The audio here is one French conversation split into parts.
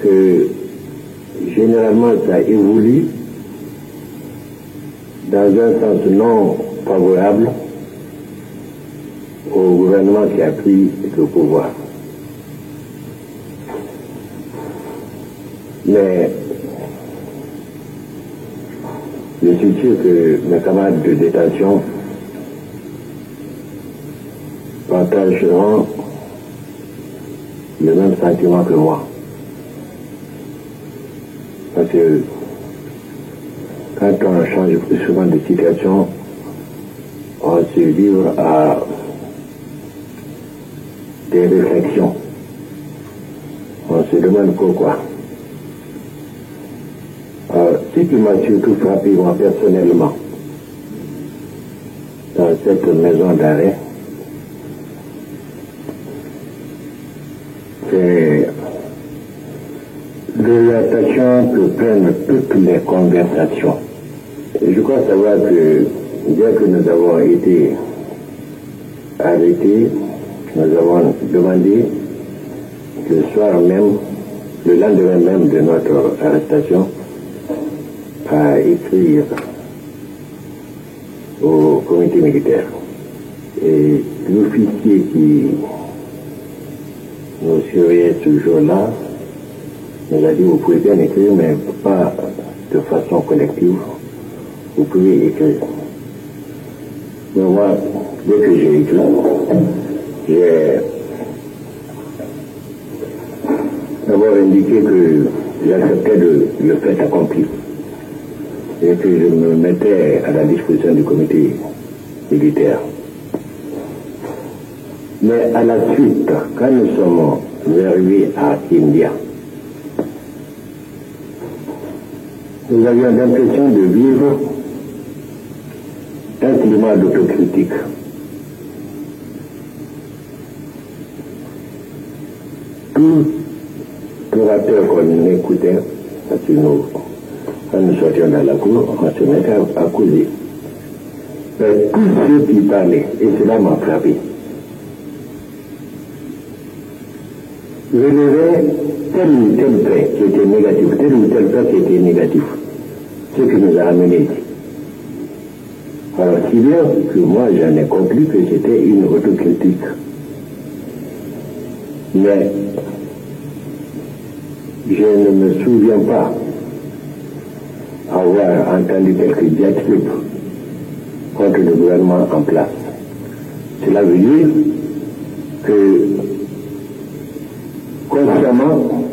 que généralement ça évolue dans un sens non favorable au gouvernement qui a pris le pouvoir. Mais je suis sûr que mes camarades de détention partageront le même sentiment que moi. Parce que quand on change plus souvent de situation, on se livre à des réflexions. On se demande pourquoi. Ce qui m'a surtout frappé, moi, personnellement, dans cette maison d'arrêt, c'est l'orientation que prennent toutes les conversations. Et je crois savoir que, bien que nous avons été arrêtés, nous avons demandé le soir même, le lendemain même de notre arrestation, à écrire au comité militaire. Et l'officier qui nous surveillait ce jour-là nous a dit: vous pouvez bien écrire, mais pas de façon collective. Vous pouvez écrire. Mais moi, dès que j'ai écrit, j'ai d'abord indiqué que j'acceptais le fait accompli et que je me mettais à la disposition du comité militaire. Mais à la suite, quand nous sommes arrivés à India, nous avions l'impression de vivre un climat d'autocritique. Tout orateur qu'on écoutait, parce que quand nous sortions dans la cour, on se mettait à causer. Mais tous ceux qui parlaient, et cela m'a frappé, relevaient tel ou tel fait qui était négatif, tel ou tel fait qui était négatif, ce qui nous a amenés ici. Alors, si bien que moi j'en ai conclu que c'était une autocritique. Mais je ne me souviens pas avoir entendu quelques diatribes contre le gouvernement en place. Cela veut dire que consciemment,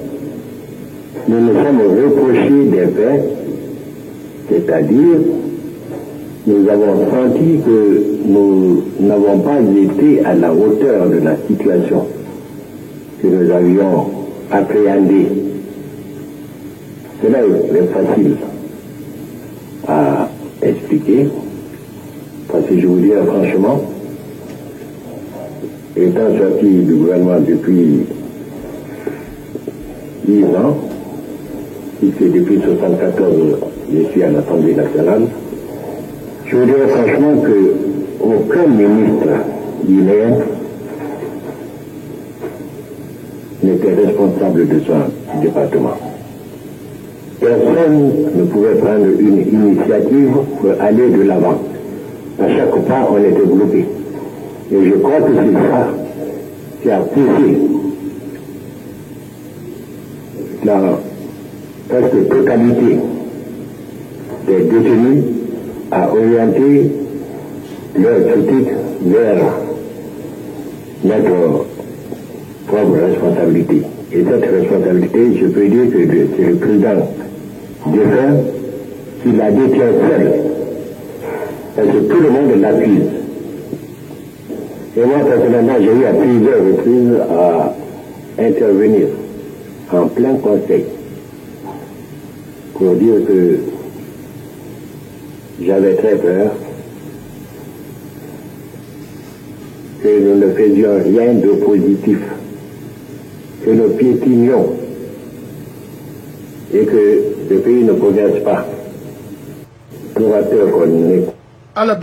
nous nous sommes reprochés des faits, c'est-à-dire nous avons senti que nous n'avons pas été à la hauteur de la situation que nous avions appréhendée. Cela est facile à expliquer, parce que je vous dis franchement, étant sorti du gouvernement depuis 10 ans, puisque depuis 1974 je suis à l'Assemblée nationale, je vous dirais franchement qu'aucun ministre guinéen n'était responsable de son département. Personne ne pouvait prendre une initiative pour aller de l'avant. À chaque pas, on était bloqué. Et je crois que c'est ça qui a poussé la presque totalité des détenus à orienter leur critique vers notre propre responsabilité. Et cette responsabilité, je peux dire que c'est le président défunt qui la détient seul. Parce que tout le monde l'accuse. Et moi, personnellement, j'ai eu à plusieurs reprises à intervenir en plein conseil pour dire que j'avais très peur que nous ne faisions rien de positif, que nous piétinions et que le pays ne progresse pas. L'orateur qu'on est. Alors,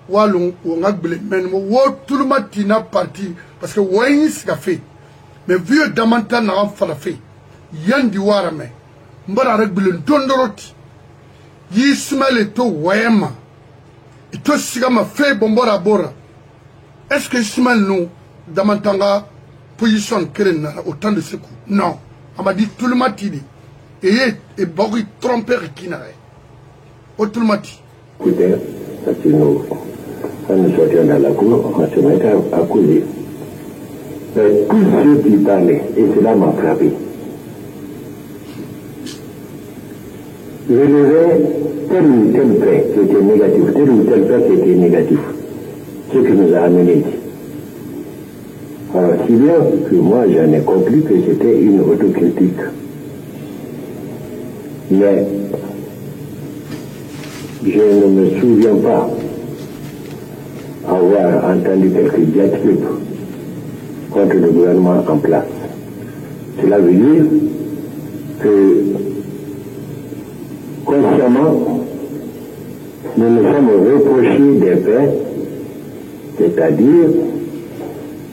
walung on a blé men wo tout le monde parti parce que wayni ska fait mais vieux damanta na fa la fait yandi warame mbara rek bilen dondoroti yi smale to wema to sigama fe bombora bora est-ce que Ismaël nous damantanga position keren autant de secours non on m'a dit tout le matin et Bogui tromper qui n'a tout le matin écoutez parce que nous quand nous sortions dans la cour on se mettait à causer tous ceux qui parlaient et cela m'a frappé je relevais tel ou tel fait qui était négatif tel ou tel fait qui était négatif ce qui nous a amené ici. Alors, si bien que moi j'en ai conclu que c'était une autocritique. Mais je ne me souviens pas avoir entendu quelques diatribes contre le gouvernement en place. Cela veut dire que consciemment, nous nous sommes reprochés des faits. C'est-à-dire,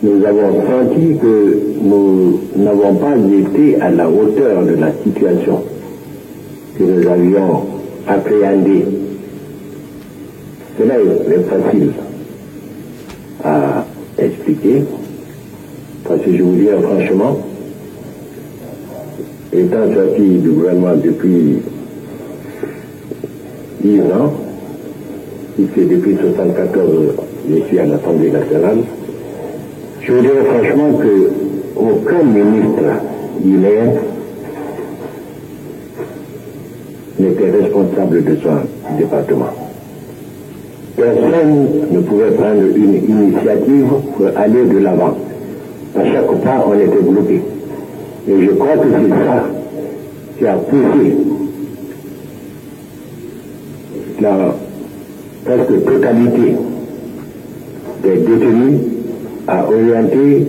nous avons senti que nous n'avons pas été à la hauteur de la situation que nous avions appréhendée. Cela est facile à expliquer, parce que je vous dis franchement, étant sorti du gouvernement depuis 10 ans, puisque depuis 1974, je suis à l'Assemblée nationale, je vous dirais franchement que aucun ministre guinéen n'était responsable de son département. Personne ne pouvait prendre une initiative pour aller de l'avant. À chaque pas, on était bloqué. Et je crois que c'est ça qui a poussé la presque totalité des détenus à orienter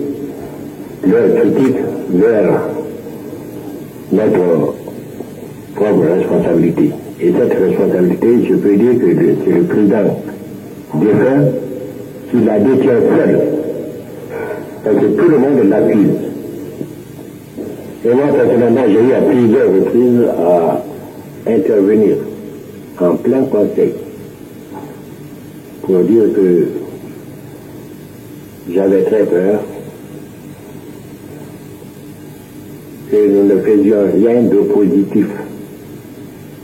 leur critique vers notre propre responsabilité. Et cette responsabilité, je peux dire que c'est le président défunt qui la détient seul. Parce que tout le monde l'accuse. Et moi, personnellement, j'ai eu à plusieurs reprises à intervenir en plein conseil pour dire que j'avais très peur que nous ne faisions rien de positif,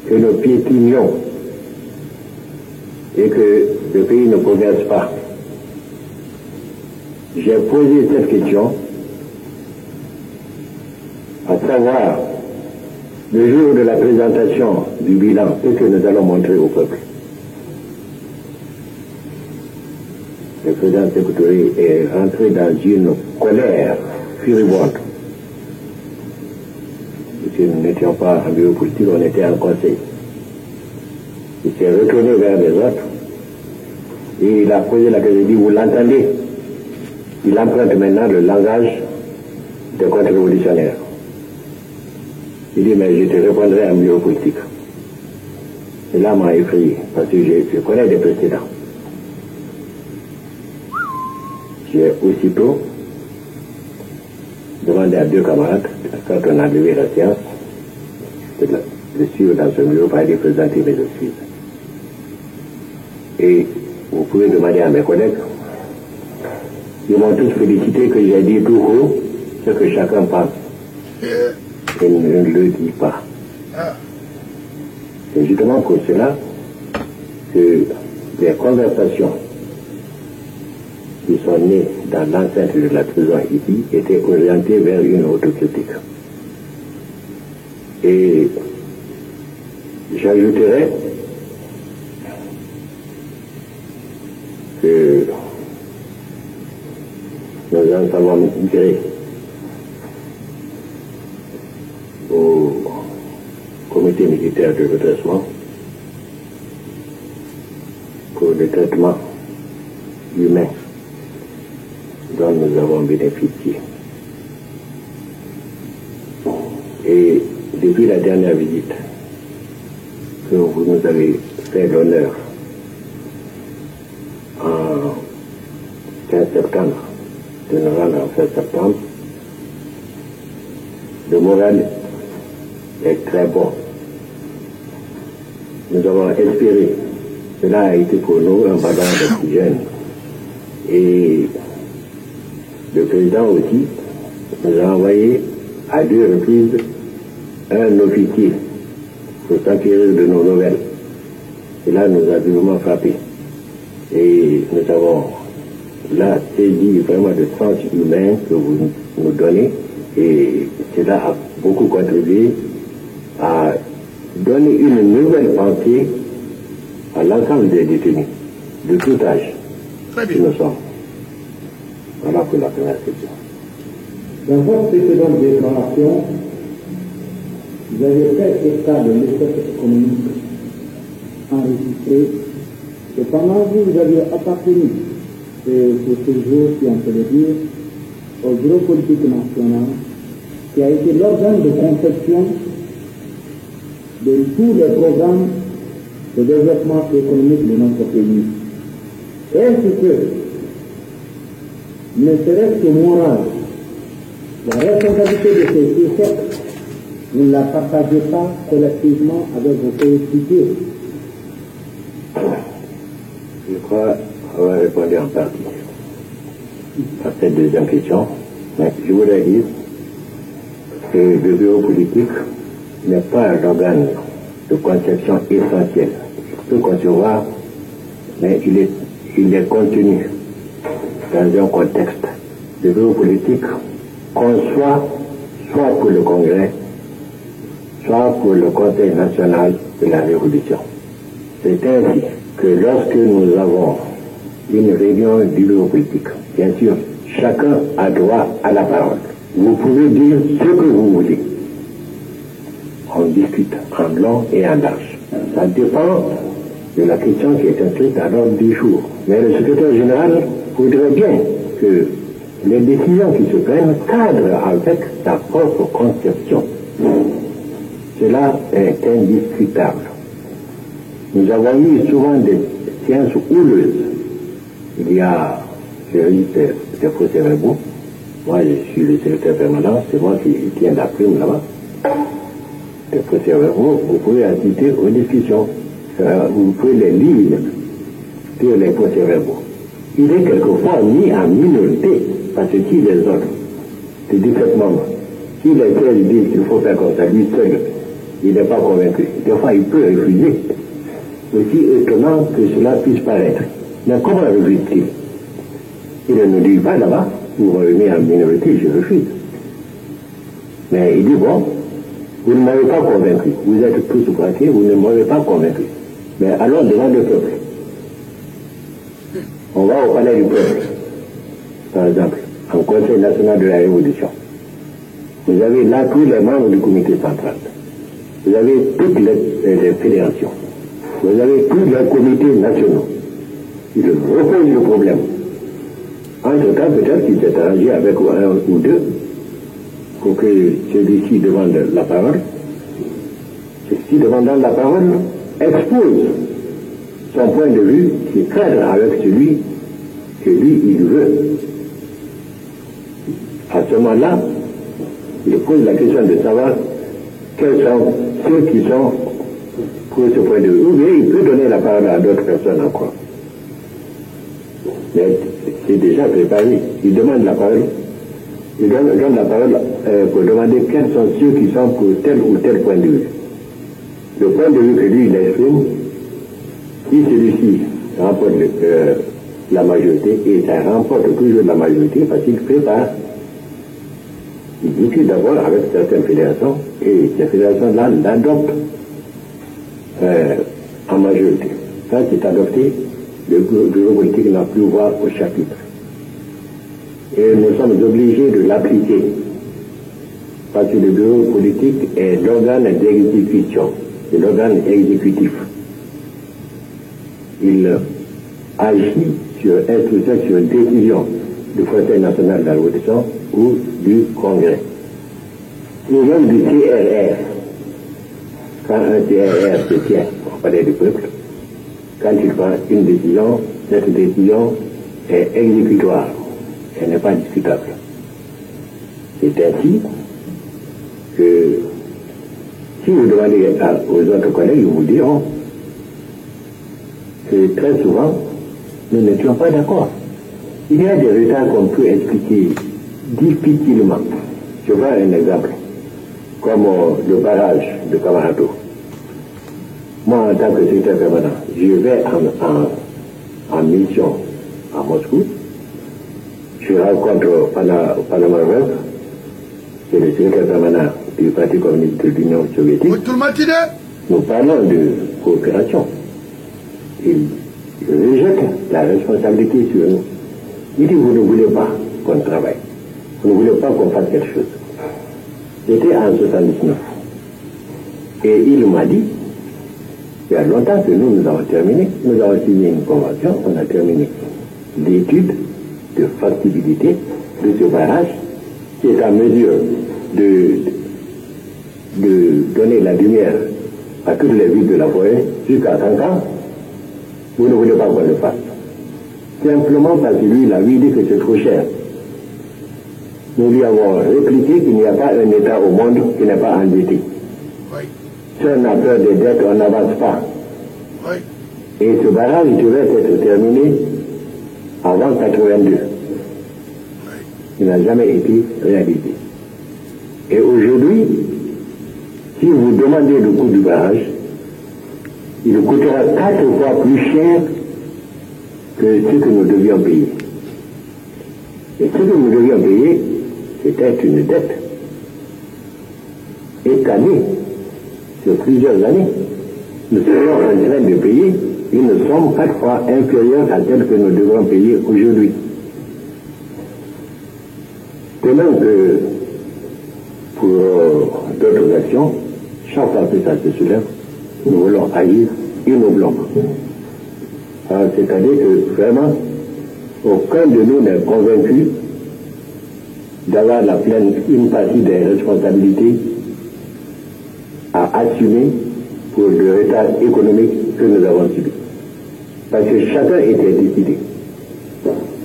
que nous piétinions et que le pays ne progresse pas. J'ai posé cette question, à savoir, le jour de la présentation du bilan, ce que nous allons montrer au peuple. Le président Sékou Touré est rentré dans une colère furibonde. Parce que nous n'étions pas en bureau politique, on était en conseil. Il s'est retourné vers les autres et il a posé la question, il dit, vous l'entendez? Il emprunte maintenant le langage des contre-révolutionnaires. Il dit, mais je te répondrai en bureau politique. Et là, m'a effrayé, parce que je connais des précédents. J'ai aussitôt demandé à deux camarades, quand on a levé la séance, de suivre dans ce bureau pour aller présenter mes excuses. Et vous pouvez demander à mes collègues, ils m'ont tous félicité que j'ai dit tout haut ce que chacun pense. Et ne le dit pas. C'est justement pour cela que les conversations qui sont nées dans l'enceinte de la prison ici étaient orientées vers une autocritique. Et j'ajouterais que nous en avons gré au comité militaire de redressement pour le traitement humain dont nous avons bénéficié. Et depuis la dernière visite que vous nous avez fait l'honneur en 15 septembre, de nous rendre en 15 septembre, le moral est très bon. Nous avons espéré. Cela a été pour nous un ballon d'oxygène. Et le président aussi nous a envoyé à 2 reprises un officier pour s'enquérir de nos nouvelles. Et là, nous a vraiment frappé. Et nous avons là saisi vraiment le sens humain que vous nous donnez. Et cela a beaucoup contribué à donner une nouvelle pensée à l'ensemble des détenus, de tout âge, que nous sommes. Voilà pour la première question. Dans votre précédente déclaration, vous avez fait état de l'échec économique enregistré. Cependant, vous aviez appartenu, pour ce jour, si on peut le dire, au bureau politique national, qui a été l'organe de conception de tous les programmes de développement économique de notre pays. Est-ce que, ne serait-ce que moral, la responsabilité de ces échecs, vous ne la partagez pas collectivement avec vos coéquipiers? Je crois avoir répondu en partie à cette deuxième question. Mais je voudrais dire que le bureau politique n'est pas un organe de conception essentielle. Il peut concevoir, mais il est contenu dans un contexte. Le bureau politique conçoit soit pour le Congrès, soit pour le Conseil national de la Révolution. C'est ainsi que lorsque nous avons une réunion du bureau politique, bien sûr, chacun a droit à la parole. Vous pouvez dire ce que vous voulez. On discute en long et en large. Ça dépend de la question qui est inscrite à l'ordre du jour. Mais le secrétaire général voudrait bien que les décisions qui se prennent cadrent avec sa propre conception. Cela est indiscutable. Nous avons eu souvent des séances houleuses. Il y a le registre des procès-verbaux. Moi, je suis le secrétaire permanent, c'est moi qui tiens la prime là-bas. Les procès-verbaux, vous pouvez assister aux discussions. Vous pouvez les lire sur les procès-verbaux. Il est quelquefois mis en minorité par ce qui les autres. C'est 17 membres. Si les 13 disent qu'il faut faire comme ça, lui seul, il n'est pas convaincu. Des fois, il peut refuser. Aussi étonnant que cela puisse paraître. Mais comment refuse-t-il? Il ne nous dit pas là-bas, vous m'avez mis en minorité, je refuse. Mais il dit, bon, vous ne m'avez pas convaincu. Vous êtes tous braqués, vous ne m'avez pas convaincu. Mais allons devant le peuple. On va au palais du peuple, par exemple, en Conseil national de la Révolution. Vous avez là tous les membres du comité central. Vous avez toutes les fédérations. Vous avez tous les comités nationaux. Ils reposent le problème. Entre-temps, peut-être qu'il s'est arrangé avec un ou deux pour que celui-ci demande la parole. Celui-ci demandant la parole expose son point de vue qui cadre avec celui que lui, il veut. À ce moment-là, il pose la question de savoir quels sont ceux qui sont pour ce point de vue. Ou bien il peut donner la parole à d'autres personnes encore. Mais c'est déjà préparé. Il demande la parole. Il donne la parole pour demander quels sont ceux qui sont pour tel ou tel point de vue. Le point de vue que lui, il exprime, si celui-ci remporte la majorité, et ça remporte toujours la majorité parce qu'il prépare, il discute d'abord avec certaines fédérations, et ces fédérations-là l'adoptent en majorité. Quand c'est adopté, le bureau politique n'a plus voix au chapitre. Et nous sommes obligés de l'appliquer. Parce que le bureau politique est l'organe d'exécution, c'est l'organe exécutif. Il agit sur instruction, sur décision du Conseil national de la Révolution ou du Congrès. Ou même du CRR. Quand un CRR se tient au palais du peuple, quand il prend une décision, cette décision est exécutoire. Elle n'est pas discutable. C'est ainsi que Si vous demandez aux autres collègues, ils vous diront que très souvent, nous n'étions pas d'accord. Il y a des retards qu'on peut expliquer difficilement. Je vois un exemple, comme le barrage de Kamarato. Moi, en tant que secrétaire permanent, je vais en mission à Moscou. Je rencontre Panama Web, qui est le secrétaire permanent du Parti communiste de l'Union soviétique. Nous parlons de coopération. Il rejette la responsabilité sur nous. Il dit, vous ne voulez pas qu'on travaille. Vous ne voulez pas qu'on fasse quelque chose. C'était en 79. Et il m'a dit, il y a longtemps que nous avons terminé, nous avons signé une convention, on a terminé l'étude de factibilité de ce barrage qui est en mesure de donner la lumière à toutes les villes de la forêt jusqu'à 5 ans. Vous ne voulez pas qu'on le fasse. Simplement parce que lui, il a dit que c'est trop cher. Nous lui avons répliqué qu'il n'y a pas un État au monde qui n'est pas endetté. Oui. Si on a peur des dettes, on n'avance pas. Oui. Et ce barrage devait être terminé avant 82. Oui. Il n'a jamais été réalisé. Et aujourd'hui, si vous demandez le coût du barrage, il coûtera 4 fois plus cher que ce que nous devions payer. Et ce que nous devions payer, c'était une dette étalée sur plusieurs années. Nous serons en train de payer une somme 4 fois inférieure à celle que nous devrons payer aujourd'hui. De même que pour d'autres actions, chaque fois que ça se soulève, nous voulons agir immoblement. C'est-à-dire que vraiment, aucun de nous n'est convaincu d'avoir une partie des responsabilités à assumer pour le retard économique que nous avons subi. Parce que chacun était décidé.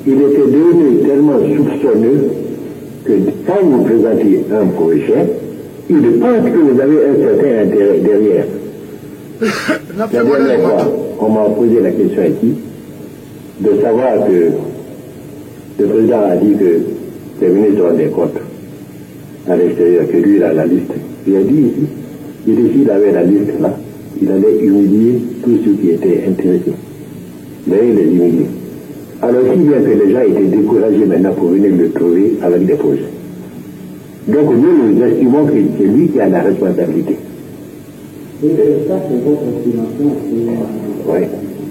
Il était devenu tellement soupçonneux que quand vous présentez un projet, il pense que vous avez un certain intérêt derrière. La dernière fois, on m'a posé la question ici de savoir que le président a dit que les ministres ont des comptes à l'extérieur, que lui il a la liste. Il a dit ici, s'il avait la liste là, il allait humilier tous ceux qui étaient intéressés. Mais il les humilier. Alors si bien que les gens étaient découragés maintenant pour venir le trouver avec des projets. Donc nous estimons que c'est lui qui a la responsabilité. Et ça, c'est votre estimation. Oui.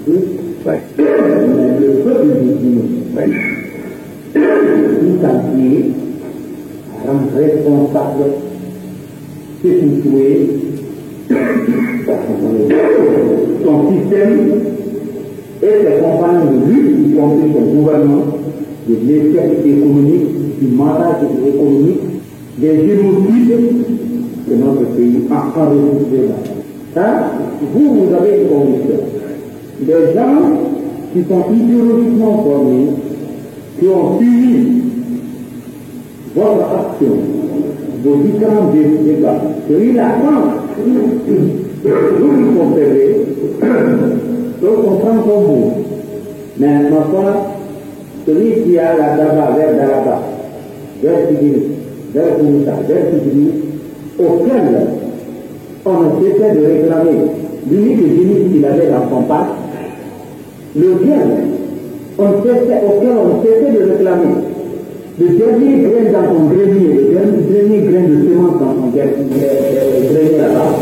Oui. Le peuple du tout entier rend responsable ce qui souhaite son système et ses compagnons de lutte, y compris son gouvernement, de l'échec économique, du mandat économique, des génocides que notre pays a enregistré là. Ça, vous avez une conviction. Des gens qui sont idéologiquement formés, qui ont suivi votre action, vos différents débats, celui la France, vous nous conférez, donc on prend comme vous. Mais ma foi, celui qui a la tabac vers Daraba, vers Tigiri, vers Koumoussa, vers Tigiri, auquel on ne cessait de réclamer l'unique génie qu'il avait dans son parc, le bien auquel on cessait de réclamer, le dernier grain dans son grenier, le dernier grain de semence dans son grenier là-bas,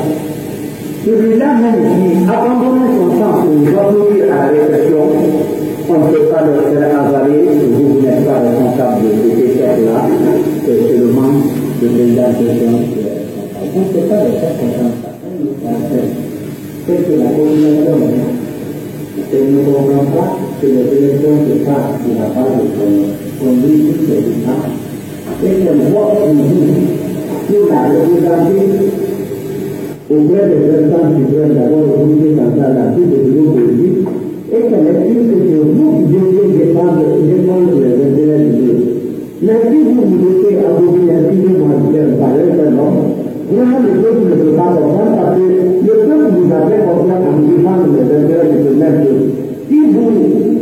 celui-là même qui abandonnait son temps pour nous applaudir à la répression, on ne peut pas le faire avaler, vous n'êtes pas responsable de ces terres-là, c'est seulement le président de l'Union. On ne peut pas le faire comme ça. C'est que la population ne comprend pas que les élections se passent sur la base de son conduite tous les états et qu'elle voit pour vous la représenter auprès des personnes qui veulent d'abord revenir dans la vie de bureau politique et qu'elle estime que c'est vous qui devez défendre les intérêts de Dieu. Mais si vous vous laissez abolir un système par un seul homme, Vraiment, le peuple ne peut pas comprendre parce que le peuple vous avait compris à vous défendre les intérêts de ce même peuple. Si vous,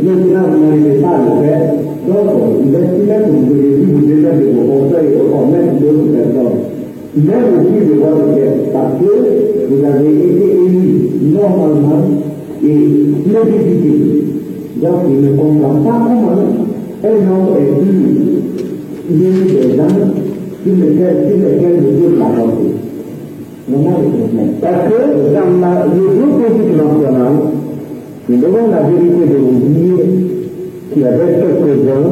maintenant, vous n'arrivez pas à le faire, donc, il estimait que vous devez vous déjà de vos conseils ou même d'autres personnes. Même aussi de votre chef, parce que vous avez été élu normalement et légitime. Donc, il ne comprend pas comment un homme est pur. Il y a eu des gens sur lesquels le Dieu l'a compté. Parce que dans le groupe national, nous avons la vérité de vous dire qu'il y avait quelques-uns,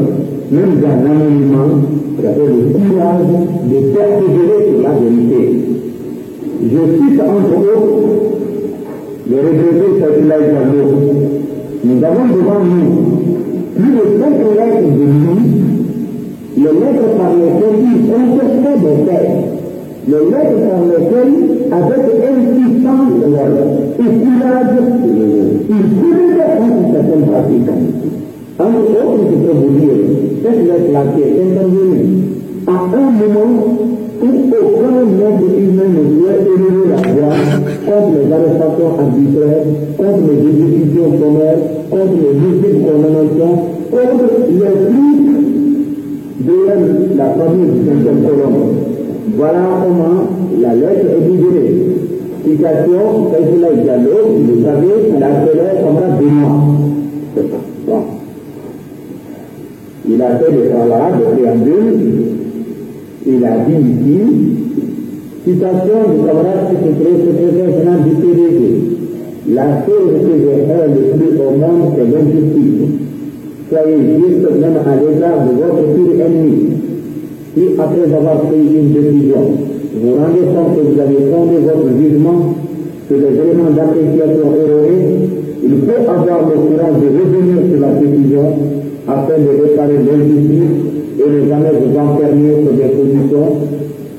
même dans l'anonymat, qui avaient le courage de persévérer sur la vérité. Je cite entre autres le regretté Saïla Diallo. Nous avons devant nous plus de 5 lettres de lui, les lettres par lesquelles il contestait des faits, les lettres par lesquelles, avec insistance et courage, il protestait contre certaines pratiques. Entre autres, je peux vous dire, cette lettre-là qui est intervenue à un moment où aucun être humain ne doit élever la voix contre les arrestations arbitraires, contre les exécutions sommaires, contre les multiples condamnations, contre les trucs de la famille du 5e colonne. Voilà comment la lettre est digérée. Citation, Saïla Diallo, vous savez, l'appelait Comrade Benoît. Bon. Il a fait des travaux de préambule. Il a dit ici, citation du camarade secrétaire général du PDG. La chose que j'ai le plus au monde, c'est l'injustice. Soyez juste même à l'égard de votre pire ennemi. Si après avoir pris une décision, vous rendez compte que vous avez fondé votre jugement sur des éléments d'appréciation erronés, il faut avoir le courage de revenir sur la décision afin de réparer l'injustice et ne jamais vous enfermer sur des positions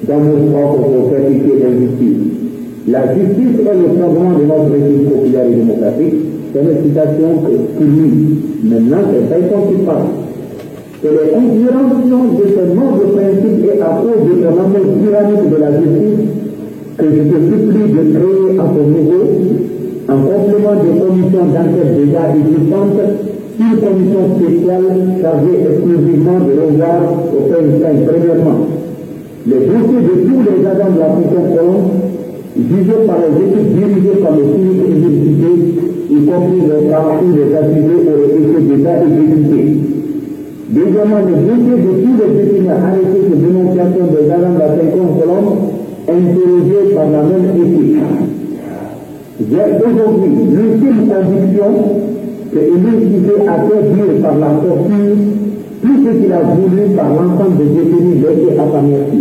d'amour propre pour certifier l'injustice. La justice est le fondement de notre régime populaire et démocratique. C'est une citation pour lui. Maintenant, c'est Tyson qui parle. C'est l'inspiration de ce noble principe et à cause de son amour tyrannique de la justice que je te supplie de créer à ton niveau, en complément des commissions d'enquête déjà existantes, une commission spéciale chargée exclusivement de revoir au PSN. Premièrement, les dossiers de tous les agents de la fonction colonne, jugés par les équipes dirigées par le public université, y compris les cas où les accusés auraient été déjà exécutés. Deuxièmement, les dossiers de tous les détenus arrêtés pour dénonciation des agents de la cinquième colonne, interrogés par la même équipe. J'ai aujourd'hui l'ultime conviction que l'université a fait dire par la torture tout ce qu'il a voulu par l'ensemble des détenus laissés à sa merci.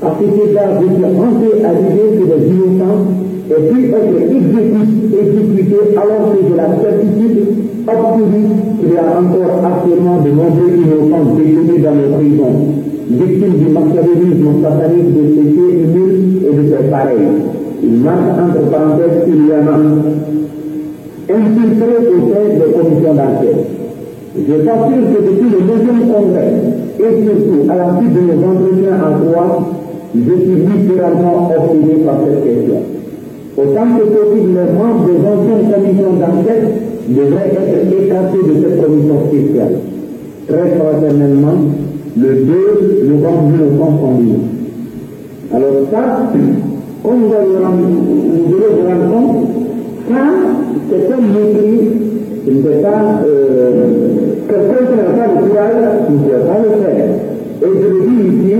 À cet égard, je suis rentré à l'idée que les innocents aient pu être exécutés alors que j'ai la certitude absolue qu'il y a encore actuellement de nombreux innocents détenus dans les prisons, victimes du machiavélisme satanique de ces nuls et de ses pareils. Il marque entre parenthèses qu'il y en a infiltré au sein des commissions d'enquête. Je t'assure que depuis le deuxième congrès, et surtout à la suite de nos entretiens en droit, je suis littéralement obsédé par cette question. Autant que possible, les membres des anciennes commissions d'enquête devraient être écartés de cette commission spéciale. Très fraternellement, le 2 novembre 1911. Alors ça, comme vous devez vous rendre compte, ça, c'est un mépris, ce n'est pas quelqu'un qui n'a pas le courage, qui ne peut pas le faire. Et je le dis ici,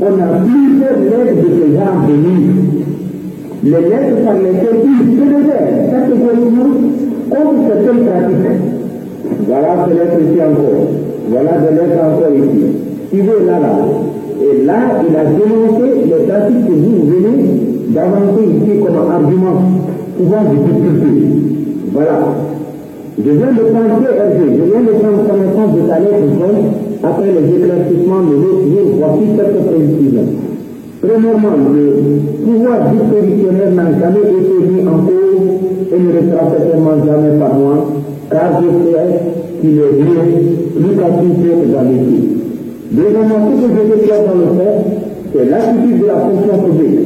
on a plusieurs lettres de ce genre de livres. Les lettres par lesquelles ils célébrent catégoriquement contre certaines pratiques. Voilà des lettres ici encore. Voilà des lettres encore ici. Suivez là. Et là, il a dénoncé les pratiques que vous venez d'avancer ici comme argument pouvant vous discuter. Voilà. Je viens de penser, Hervé, je viens de prendre connaissance de ta lettre après les éclaircissements de l'autre jour. Voici cette précision. Premièrement, le pouvoir dispositionnaire n'a jamais été mis en cause et ne restera certainement jamais par moi, car je sais qu'il est lié plus qu'actif que dans l'équipe. Deuxièmement, ce que je déclare dans le fait, c'est l'attitude de la fonction publique.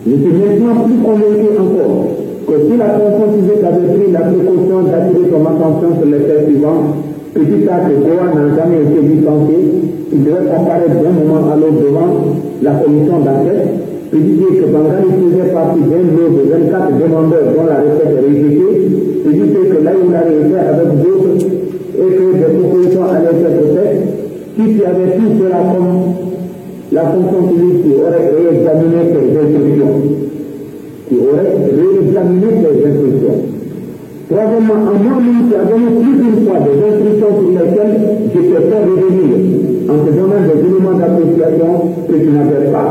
Je suis maintenant plus convaincu encore que si la fonction publique avait pris la précaution d'attirer son attention sur les faits suivants, petit à que Goa n'a jamais été licencié, il devait comparaître d'un moment à l'autre devant la commission d'enquête, préciser que Bangali faisait partie d'un lot de 24 demandeurs dont la recette est rejetée, préciser que l'Aïoulari était avec d'autres et que des propositions allaient être faites, si tu avais tout cela comme la fonction publique qui aurait réexaminé tes instructions. Troisièmement, en moi-même, tu as donné plus d'une fois des instructions sur lesquelles je te fais revenir en te donnant des éléments d'appréciation que tu n'avais pas.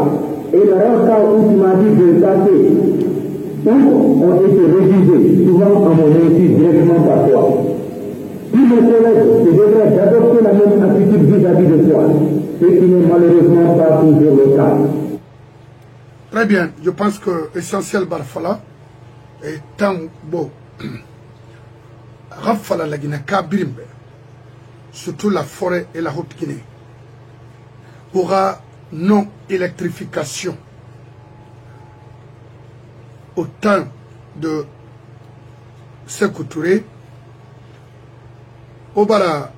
Et le rare cas où tu m'as dit de passer, ont été révisés, souvent en mon insu directement par toi. Tous mes collègues se devraient d'adopter la même attitude vis-à-vis de toi, ce qui n'est malheureusement pas toujours le cas. Très bien, je pense que l'essentiel Barfala est tant beau. Rafala la Guinée, Kabirimbe, surtout la forêt et la Haute-Guinée, aura non-électrification au temps de Sékou Touré, au Bara,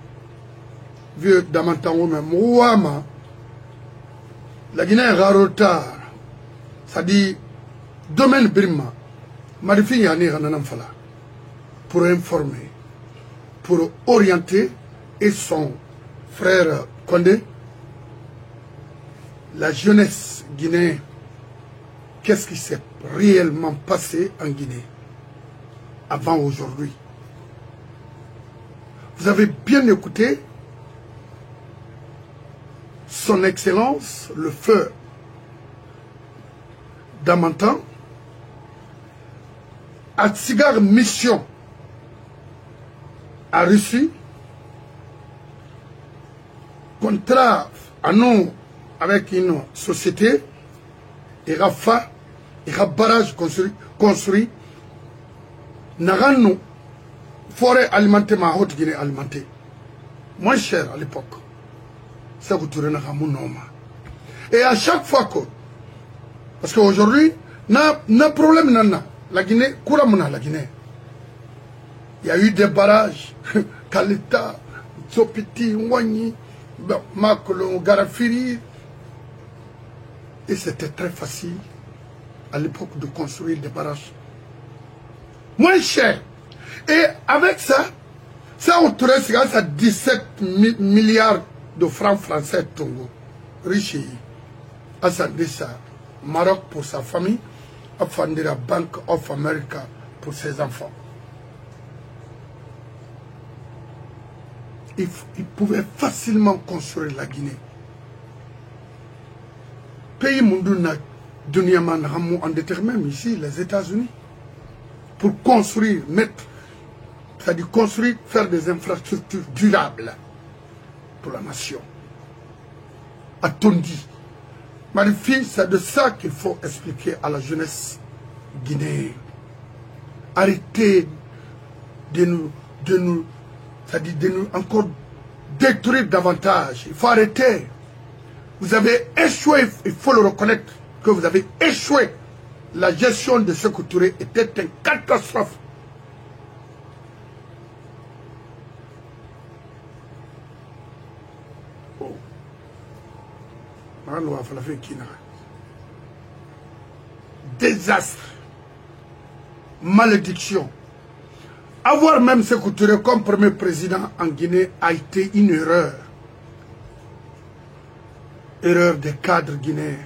vieux Damantango, même Ouama, la Guinée est retard. C'est-à-dire, domaine Birma, Marifi Yani Rananamfala, pour informer, pour orienter, et son frère Condé, la jeunesse guinéenne, qu'est-ce qui s'est réellement passé en Guinée avant aujourd'hui. Vous avez bien écouté son Excellence, le feu Damantan, à Tsigar Mission à Russie, contrat à nous avec une société, et Rafa, et barrage construit, n'a nous forêt alimentée, ma haute Guinée alimentée, moins cher à l'époque. Ça vous tournez à mon nom. Et à chaque fois que, parce qu'aujourd'hui, n'a problème nana. La Guinée, couramment la Guinée. Il y a eu des barrages, Kalita, Tsopiti, Nwani, Makolo, Garafiri. Et c'était très facile à l'époque de construire des barrages. Moins cher. Et avec ça, ça on tourne à 17 milliards de francs français Tongo. Riche. Asandessa. Maroc pour sa famille, Afandira Bank of America pour ses enfants. Ils pouvaient facilement construire la Guinée. Pays mondouna, Duniaman Ramou en détermine ici, les États-Unis, pour construire, mettre, c'est-à-dire construire, faire des infrastructures durables pour la nation. À Tondi. Marifi, c'est de ça qu'il faut expliquer à la jeunesse guinéenne. Arrêtez de nous c'est-à-dire de nous encore détruire davantage. Il faut arrêter. Vous avez échoué, il faut le reconnaître, que vous avez échoué. La gestion de Sékou Touré était une catastrophe. Désastre, malédiction. Avoir même Sékou Touré comme premier président en Guinée a été une erreur. Erreur des cadres guinéens,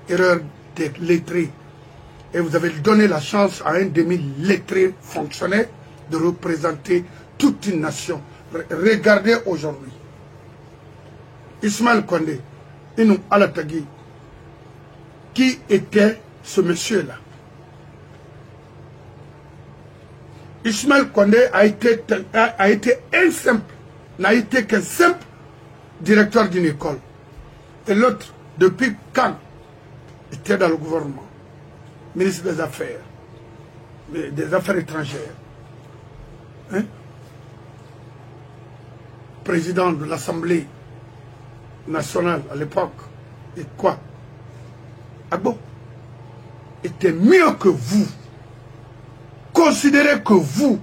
erreur des lettrés. Et vous avez donné la chance à un demi-lettré fonctionnaire de représenter toute une nation. Regardez aujourd'hui. Ismaël Condé, Inou Alatagui, qui était ce monsieur-là? Ismaël Condé a été un simple, n'a été qu'un simple directeur d'une école. Et l'autre, depuis quand, était dans le gouvernement, ministre des Affaires étrangères, hein? Président de l'Assemblée nationale à l'époque, et quoi? Ah bon? était mieux que vous. Considérez que vous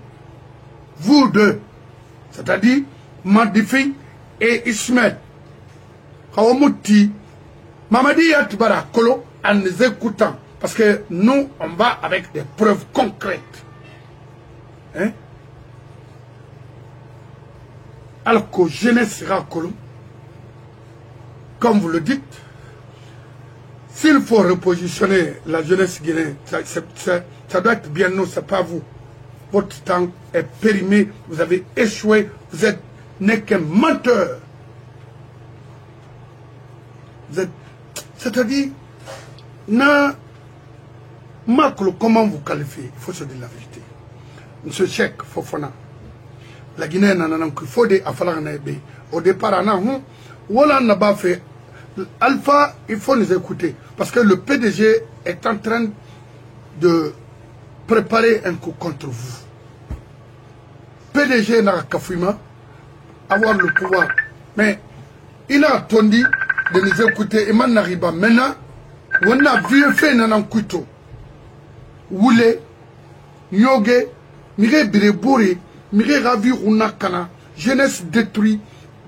deux, c'est-à-dire Madifi et Ismaël, Kawamouti, Mamadi Yatbara Kolo, en les écoutant, parce que nous, on va avec des preuves concrètes. Hein? Alors que jeunesse sera Kolo, comme vous le dites, s'il faut repositionner la jeunesse guinéenne, ça doit être bien nous, c'est pas vous. Votre temps est périmé, vous avez échoué, vous n'êtes qu'un menteur. C'est-à-dire, comment vous qualifiez? Il faut se dire la vérité. Monsieur Cheikh Fofana, la Guinée n'a faut des affaires au départ, on n'a pas fait. Alpha, il faut nous écouter. Parce que le PDG est en train de préparer un coup contre vous. PDG n'a qu'à avoir le pouvoir. Mais il a attendu de nous écouter. Et maintenant, maintenant, on a vu fait un couteau. Woulé, Nyoge, Mire Birebouri, Mire Ravi Runakana, jeunesse détruite,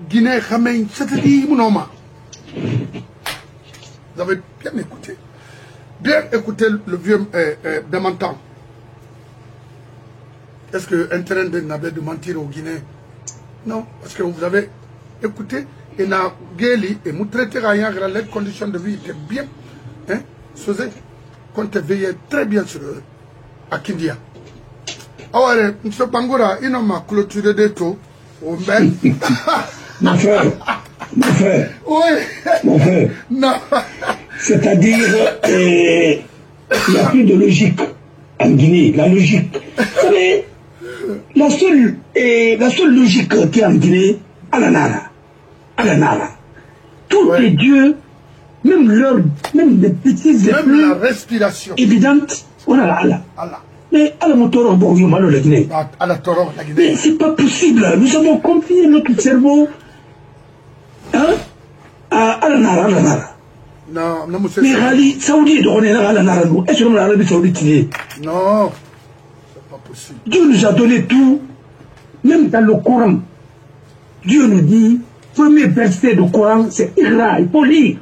Guinée, Ramein, c'est-à-dire Mounoma. Vous avez bien écouté. Bien écouté le vieux Demantan. Est-ce qu'un terrain n'avait de mentir au Guinée? Non, parce que vous avez écouté et n'a guéli et vous traitez rien, les conditions de vie étaient bien. Hein? Sosé, qu'on te veillait très bien sur eux. À Kindia. Alors, M. Bangoura, il n'a clôturé des taux. Au même. Mon frère. Mon frère. Oui. Mon frère. Non. C'est-à-dire, il n'y a plus de logique en Guinée. La logique. Vous savez, la seule logique qui est en Guinée, Alanara. Alanara. Tous les dieux, même les petites même la respiration évidente, on a Allah. Allah. Mais Allah Motoro, bon, il la Guinée. Allah Toro, la Guinée. Mais c'est pas possible. Nous avons confié notre cerveau à Alanara. Non, non, monsieur. Mais Rali, Saoudi, on est là, est-ce que l'Arabie Saoudite est? Non, c'est pas possible. Dieu nous a donné tout, même dans le Coran. Dieu nous dit, premier verset du Coran, c'est Iqra, il faut lire.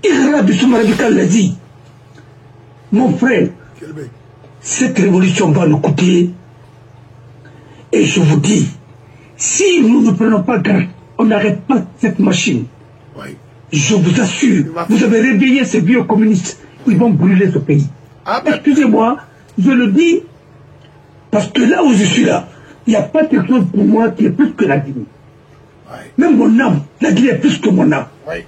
Iqra Bissouma Radical l'a dit. Mon frère, cette révolution va nous coûter. Et je vous dis, si nous ne prenons pas garde, on n'arrête pas cette machine. Oui. Je vous assure, vous avez réveillé ces vieux communistes. Ils vont brûler ce pays. Ah ben. Excusez-moi, je le dis, parce que là où je suis là, il n'y a pas quelque chose pour moi qui est plus que la Guinée. Oui. Même mon âme, la Guinée est plus que mon âme. Oui.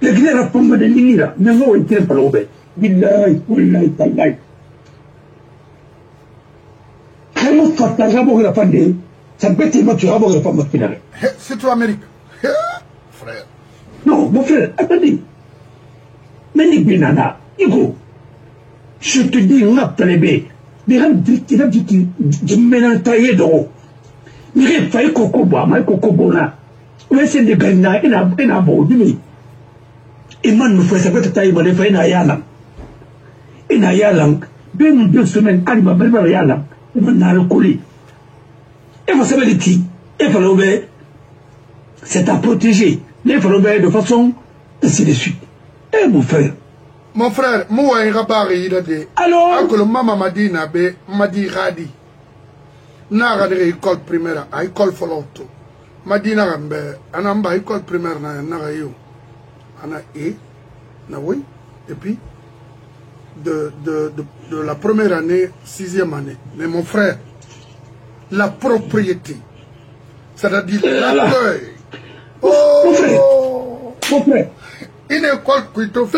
La Guinée est la forme de l'Inira, mais moi, on est très palobé. Billahi, wallahi, tallahi. Comment ça d'abord la fin de ça peut être moi tu vas voir la femme finale. C'est toi Amérique. Frère. Non, mon frère, attendez. Mais ni binana, Igo. Je te dis, on a talébé. Mais il a dit que je m'en taillé d'eau. Mais il faut que coco bois, mais coco bona. Mais c'est des gagnants, il a beau, dis-moi. Et moi, nous faisons ça peut être taillé, mais il faut une ayalang. Une ayalang, 2 semaines, quand il m'a préparé ayalang. Il m'a recollé. Et vous savez, il fallait c'est à protéger. Mais il fallait de façon ainsi de suite. Et mon frère. Mon frère, moi, il a dit. Alors. Que le maman m'a dit, m'a dit, Radi. N'a pas école primaire, à école folloto. M'a dit, n'a pas école primaire, n'a pas eu. Ana et, n'a oui. Et puis, de la première année, 6e année. Mais mon frère, la propriété, c'est-à-dire l'accueil. Mon frère, mon frère. Une école qui te fait.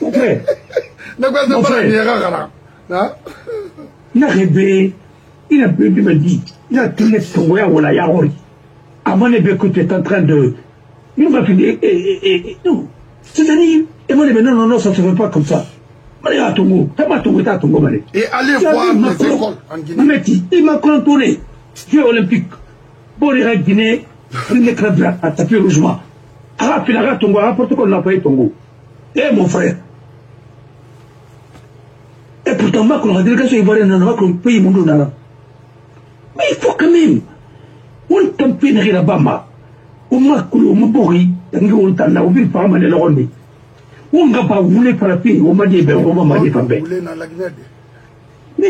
Mon frère. Mon frère. Il a rêvé, il a dit, il a tourné son voyage au Layahori. Avant que tu es en train de. Il va finir. Non. C'est-à-dire, et moi, non, ça ne se fait pas comme ça. Et allez voir les écoles en Guinée. Il m'a contourné. Jeux olympiques. Pour les Guinée, il n'est pas à taper rougemment. Ah, puis la Tongo, rapporte qu'on n'a pas eu Tongo. Eh, mon frère. pourtant, la délégation ivoirienne n'a pas un pays monde. Mais il faut quand même. On t'empêche de là-bas. On m'a coulé, on m'a bourri. On t'a là, on vit par mal de la ronde. On n'a pas voulu faire la paix. On m'a dit, on m'a dit, pas bien. Mais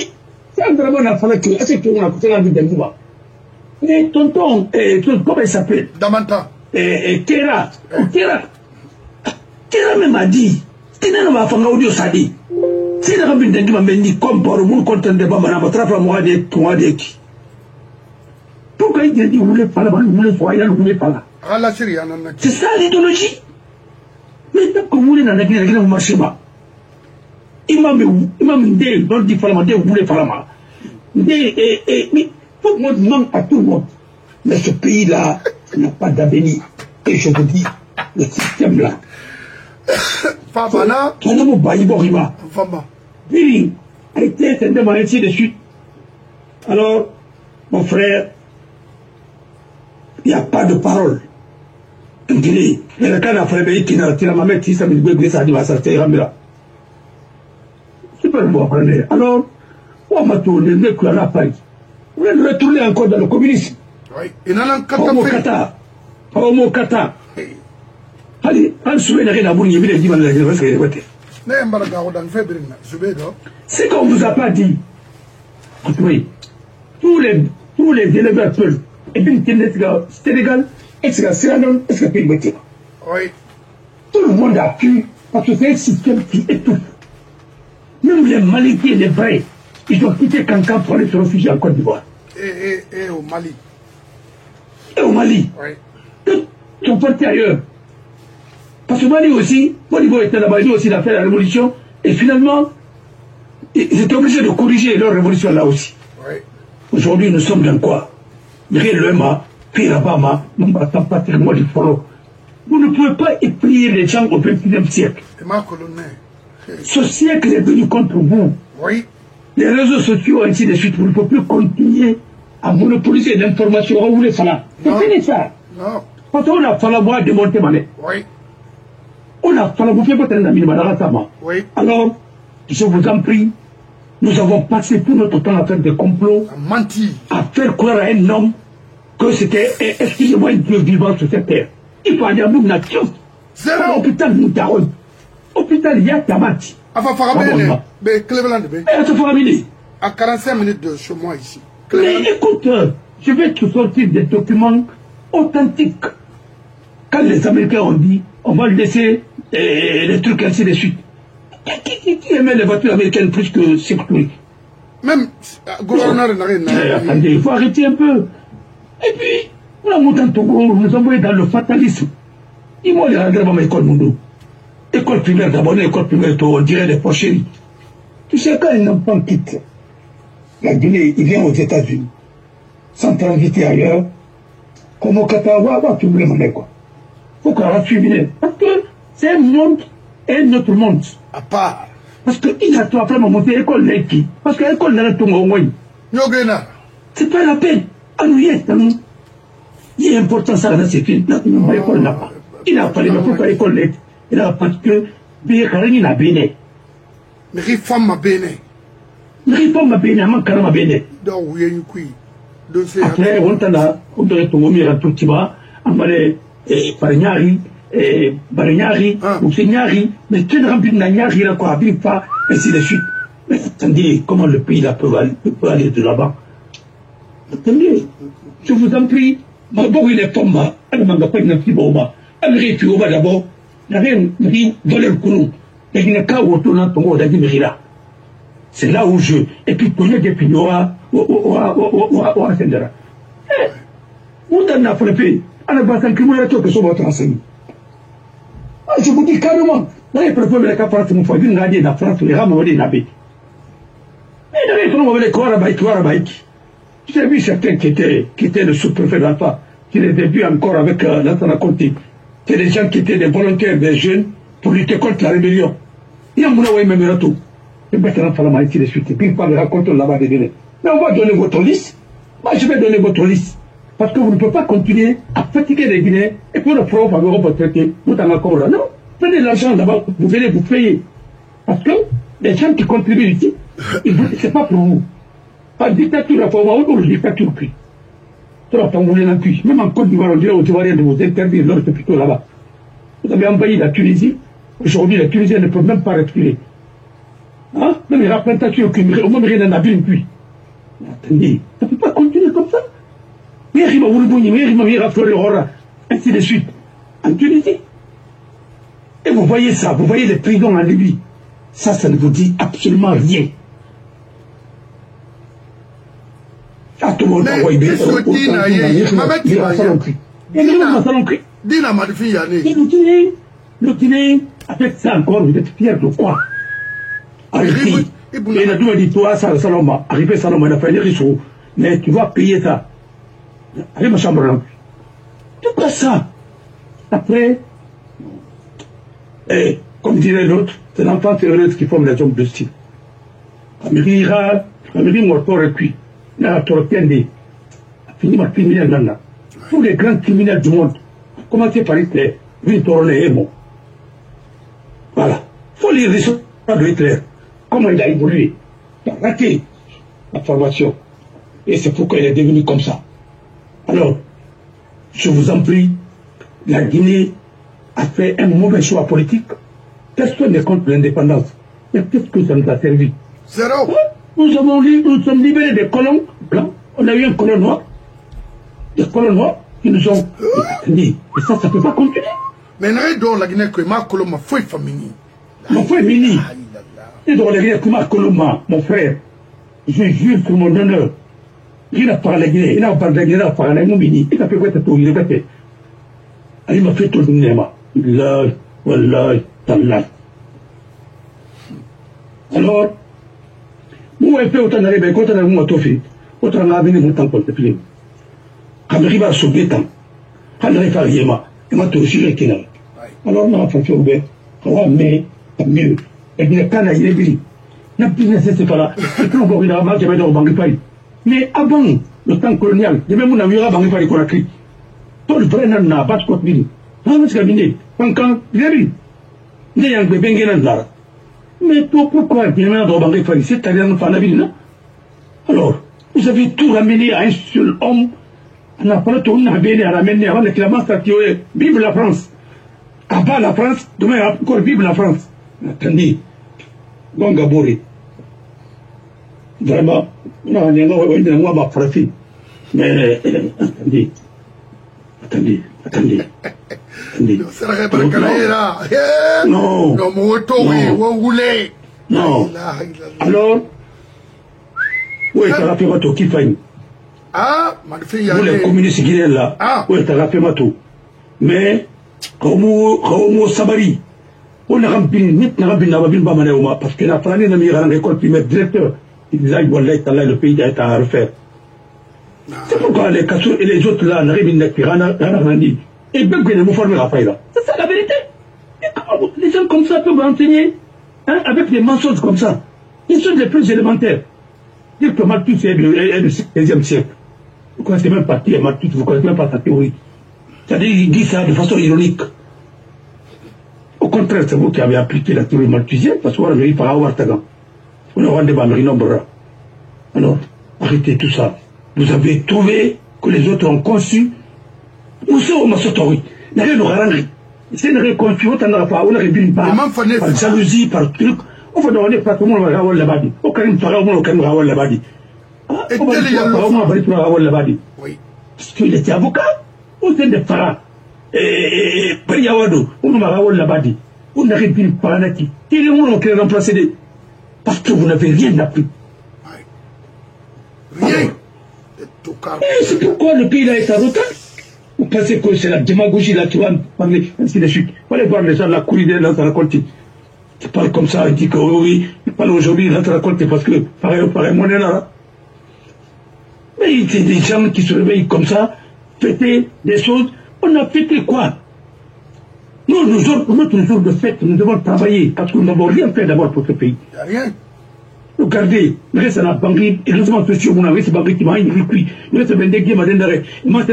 c'est un drame, on a fallu que. Est-ce qu'on a coûté la vie d'un gouvernement? Mais tonton, comment il s'appelle? Damanta. Kera. Kera même a dit. Kena n'a pas fait un audio sadi. Si la rabine d'un gouvernement dit, comme pour le monde content de Bamana, va trapper moi des qui. Pourquoi il dit, vous voulez pas là, vous voulez pas là, vous voulez pas là? C'est ça l'idéologie. Mais tant que vous voulez dans la Guinée, vous marchez pas. Imam Ndé, dans le Parlement, vous voulez pas là. Mais tout le monde manque à tout le monde. Mais ce pays-là n'a pas d'avenir. Et je vous dis, le système-là. Fabana. Fabana a été tellement ainsi de suite. Alors, mon frère, il n'y a pas de parole. En Guinée, il y a un cas d'affaires qui n'a pas mis ça, mais il y a ça, c'est Ramira. Super bon, alors, on m'a tourné, le clan à Paris. Vous allez retourner encore dans le communisme. Oui, il y en a un Kata. Homo Kata. Allez, on se met à bourg, il y a des divans de la Guinée. C'est qu'on ne vous a pas dit. Oui. Tous les éleveurs peuvent. Et puis, c'est légal. Est-ce que c'est un homme? Est-ce que c'est un métier? Oui. Tout le monde a pu, parce que c'est un système qui étouffe. Même les Maliens et les vrais, ils ont quitté Cancan pour aller se réfugier en Côte d'Ivoire. Et au Mali. Et au Mali. Oui. Ils sont partis ailleurs. Parce que Mali aussi, Malibo était là-bas, ils ont aussi fait la révolution, et finalement, ils étaient obligés de corriger leur révolution là aussi. Oui. Aujourd'hui, nous sommes dans quoi? Réellement, puis Rabama, nous ne battons pas tellement du follow. Vous ne pouvez pas éplier les gens au XXIe siècle. Ce siècle est venu contre vous. Oui. Les réseaux sociaux, ainsi de suite, vous ne pouvez plus continuer à monopoliser l'information. Vous voulez ça? C'est fini ça. Non. Parce qu'on a fallu voir démonter Mané. Oui. On a fallu vous faire votre ami Madagasama. Oui. Alors, je vous en prie, nous avons passé tout notre temps à faire des complots, à faire croire à un homme que c'était, excusez-moi, un Dieu vivant sur cette terre. Il faut aller à nous, nation. Zéro. Hôpital Moutaron. Hôpital Yatamati. À 45 minutes de chez moi ici. Mais écoute, je vais te sortir des documents authentiques. Quand les Américains ont dit, on va laisser les trucs ainsi de suite. Qui aimait les voitures américaines plus que sécurité? Même le gouverneur n'a rien. Attendez, il faut arrêter un peu. Et puis, on a monté en Togo, nous envoyé dans le fatalisme. Ils m'ont dit, regardez mon école Mundo. École primaire d'abord, école primaire, on dirait des porcheries. Tu sais, quand un enfant quitte la Guinée, il vient aux États-Unis, sans transiter ailleurs, comme au Katawa, tu voulais m'en quoi. Il faut qu'on reste suivi. Parce que c'est un monde et un autre monde. À part. Parce qu'il a tout après monter l'école Nike. Parce que l'école n'a pas au moins. C'est pas la peine. À nous y est. Il est important ça dans cette ville. L'école n'a pas. Il a fallu pourquoi l'école Nike. Il a parce que Békarani n'a béné. Mais réforme ma béné. Mais réforme ma béné, ma carama béné. Donc, oui, il y a après, on doit être au milieu de tout le temps. On va aller Parignari. Barignari, ou Seignari, mais tu ne remplis Nagnari, là, quoi, vive pas, ainsi de suite. Mais attendez, comment le pays là peut aller de là-bas? Attendez, je vous en prie, d'abord il est tombé, elle ne m'a pas une petite bombe, elle réfléchit au bas d'abord, il y avait une volée le courant, il y a une cas où on tourne ton haut d'Adi là. C'est là où je, et puis pour les députés, au Sendera. Où t'en as frappé? À la base, il y a que sur votre enseignement. Je vous dis carrément, là, il peut faire les capables de me faire une radio dans France, les rames, les nabés. Et là, on va les Kouarabaïk. J'ai vu certains qui étaient le sous-préfet d'Alpha, qui les avaient vus encore avec l'Antana Conti. C'est des gens qui étaient des volontaires, des jeunes, pour lutter contre la rébellion. Il y a un moment où il me met tout. Et maintenant, il faut ici de suite. Et puis, il parle raconter là-bas des délais. Mais on va donner votre liste. Moi, je vais donner votre liste. Parce que vous ne pouvez pas continuer à fatiguer les Guinéens et pour le pro faveur votre traité, vous en encore là. Non, prenez l'argent là-bas, vous venez vous payer. Parce que les gens qui contribuent ici, C'est pas pour vous. La dictature, la forme, ou la dictature, puis. Même en Côte d'Ivoire, on dirait aux Ivoiriens de vous interdire leur hôpitaux là-bas. Vous avez envahi la Tunisie. Aujourd'hui, la Tunisie ne peut même pas respirer. Hein? Même la plantation, au moins rien n'en a vu puis. Attendez, ça ne peut pas continuer comme ça. Ainsi de suite. En Tunisie. Et vous voyez ça, vous voyez les prisons en Libye. Ça ne vous dit absolument rien. Le Guinéen, avec ça encore, vous êtes fiers de quoi? Arrêtez. Et il a dit, toi, Saloma, arrivé Saloma, il a fait des risques, mais tu vas payer ça. Allez, ma chambre là. Tout pas ça. Après, et, comme dirait l'autre, c'est l'enfant heureuse qui forme les hommes de style. Amérique mort et puis. Là, tu retiens des criminels là. Tous les grands criminels du monde, commencez par Hitler, Hitler est bon. Voilà. Il faut lire l'histoire de Hitler. Comment il a évolué. Il a raté la formation. Et c'est pourquoi il est devenu comme ça. Alors, je vous en prie, la Guinée a fait un mauvais choix politique. Personne n'est contre l'indépendance. Mais qu'est-ce que ça nous a servi? Zéro. Nous sommes libérés des colons blancs. On a eu un colon noir. Des colons noirs qui nous ont dit. Et ça ne peut pas continuer. Mais dans la Guinée, ma colon m'a fait famille. Mon frère Mini. Et dans la Guinée, ma colon, mon frère. Je jure sur mon honneur. Il a parlé la Guinée. Il a parlé la Guinée. Il a parlé la Guinée. Il a fait quoi tout? Il a fait. Il m'a fait tout le monde. Wallahi, wallahi, tallah. Alors, vous avez fait autant d'arrivées, quand on a vu mon fait, autant on a venu mon temps pour te filmer. Quand on arrive à ce temps, quand on arrive à Yéma, il m'a tout aussi requis. Alors, on a fait au bien, mais mieux. Et il n'y a qu'à la Yébi. Il n'y a plus de nécessité là. Et puis on va regarder mal, j'avais dans le Bangui. Mais avant le temps colonial, il y avait mon ami à Bangui qu'on a crié. Tout le vrai n'a pas de côte mine. Non, mais c'est cabinet. Quand il y a eu, il y a un bébé qui est là. Mais pourquoi il y a un Bangui Paris? C'est à dire qu'on n'a pas. Alors, vous avez tout ramené à un seul homme. On n'a pas tout ramené avant que la masse a tué. Vive la France. Avant la France, demain encore vive la France. Attendez. Donc, Gabouré. Vraiment, non, il y a ma frappé. Mais, attendez. Attendez. Non. Non. Alors, où est ta fait mato qui faille? Ah, vous les communistes guinéens là, où est ta fait mato? Mais, comme Sabari, on a rempli, parce que la France n'a mis à l'école primaire directeur. Il disait, le pays est à refaire. C'est pourquoi les Kassou et les autres là n'arrivent pas dit. Et bien que vous formez la faille là. C'est ça la vérité. Et comment les gens comme ça peuvent enseigner avec des mensonges comme ça? Ils sont les plus élémentaires. Dire que Malthus est du 16e siècle. Vous ne connaissez même pas qui est Malthus, vous ne connaissez même pas sa théorie. C'est-à-dire qu'il dit ça de façon ironique. Au contraire, c'est vous qui avez appliqué la théorie malthusienne parce qu'on a eu par Awartagan. On a rendu Bamri Nombra. Alors, arrêtez tout ça. Vous avez trouvé que les autres ont conçu. Nous sommes Massotori. N'a rien de rarangé. C'est une reconstruction, on n'a pas, on a réduit par jalousie, par truc. On va demander pas tout le monde à Rawal Labadi. Au Karim Farah, au Karim Rawal Labadi. On va dire à Rawal Labadi. Oui. Parce qu'il était avocat. On était des Farah. Et Pariawado, on va Rawal Labadi. On a réduit par Anaki. Et les gens qui ont remplacé parce que vous n'avez rien appris. Rien. Et c'est pourquoi le pays là est à retard. Vous pensez que c'est la démagogie là qui va parler ainsi de suite. Vous allez voir les gens la courir dans la raconte. Ils parlent comme ça, ils disent que oui, ils parlent aujourd'hui dans la raconte parce que pareil, mon est là. Mais c'est des gens qui se réveillent comme ça, fêter des choses. On a fêté quoi? Nous, notre jour de fête, nous devons travailler parce que nous n'avons rien fait d'abord pour ce pays. Il n'y a rien. Regardez, il reste à la banque, heureusement que sur mon avis, c'est banque qui m'a écrit, il reste 22 guillemets, il reste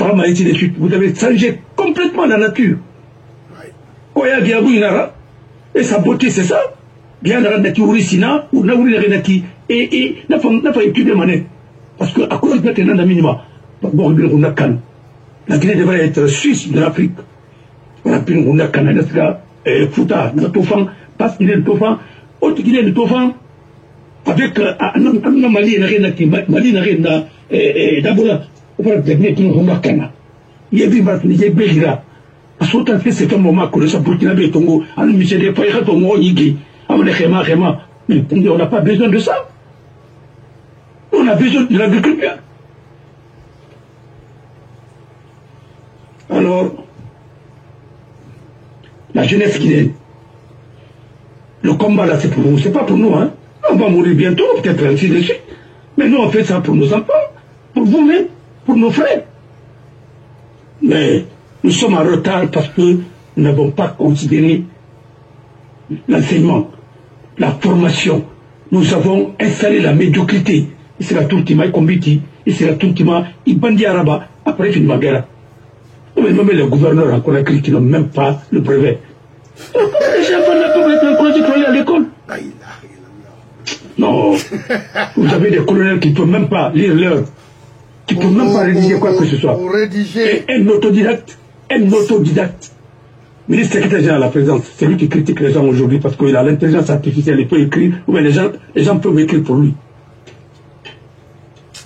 ainsi de suite. Vous avez changé complètement la nature. Et sa beauté, c'est ça. bien la naki urisina ou na uri naki et n'a pas étudié mané parce que à cause de tenant minima bon on a kan la Guinée devrait être suisse de l'Afrique on a pu on a kan n'a futa na tofan parce qu'il est tofan autre Guinée de tofan avec un Mali n'a rien d'abord on va devenir tout on a kan il y a bien pas ni belgira parce que c'est un moment que ça Burkina Faso Tongo à Michel des Faïra Tongo Yigi mais on n'a pas besoin de ça. On a besoin de l'agriculture. Alors, la jeunesse guinéenne, le combat là, c'est pour vous, c'est pas pour nous, hein. On va mourir bientôt, peut-être ainsi de suite. Mais nous, on fait ça pour nos enfants, pour vous-même, pour nos frères. Mais nous sommes en retard parce que nous n'avons pas considéré l'enseignement, la formation. Nous avons installé la médiocrité. Et c'est la Toultima et Kombiti, et c'est la Toultima et Bandi Araba, après une guerre. Même les gouverneurs en Conakry qui n'ont même pas le brevet. Les gens ne peuvent pas aller à l'école. Non. Vous avez des colonels qui ne peuvent même pas lire l'heure, qui ne peuvent même pas rédiger quoi que ce soit. Et un autodidacte, ministre secrétaire général à la présidence, c'est lui qui critique les gens aujourd'hui parce qu'il a l'intelligence artificielle, il peut écrire, ou bien les gens peuvent écrire pour lui.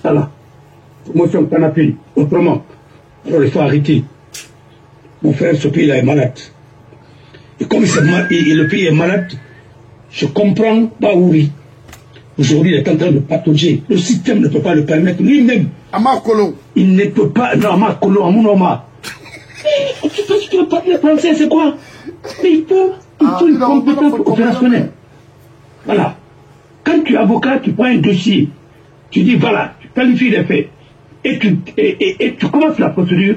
Voilà. Promotion canapé, autrement. Alors il faut arrêter. Mon frère, ce pays-là est malade. Et comme le pays est malade, je comprends Baouri. Aujourd'hui, il est en train de patauger. Le système ne peut pas le permettre lui-même. Amakolo. Il ne peut pas. Non, Amakolo, Amounoma. Tu peux parler français, c'est quoi? Mais il faut une compétence opérationnelle. Voilà. Quand tu es avocat, tu prends un dossier. Tu dis, voilà, tu qualifies les faits. Et tu commences la procédure.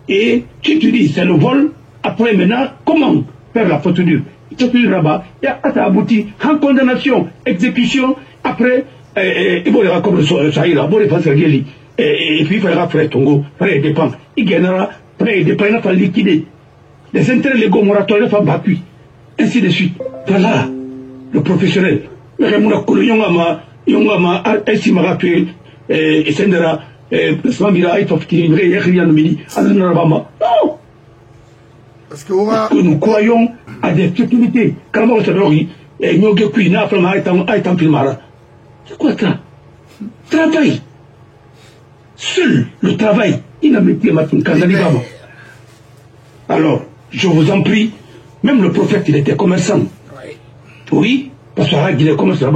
Et tu te dis, c'est le vol. Après, maintenant, comment faire la procédure? Tu te dis là-bas, et ça aboutit en condamnation, exécution. Après, il va y avoir comme le Sahira, et puis il faudra faire Tongo, faire les dépenses. Il gagnera, faire les dépenses, il va liquider. Les intérêts légaux moratoires, il va battre. Ainsi de suite. Voilà, le professionnel. Yongama, Essimara, et Sendera, Samira, et Tofki, Rian Mini, Alanarabama. Non! Parce que nous croyons à des futilités. Quand on se dit, nous avons c'est quoi ça? Travail. Seul le travail, il a mis Kandanibama. Alors, je vous en prie, même le prophète, il était commerçant. Oui, parce qu'il est commerçant,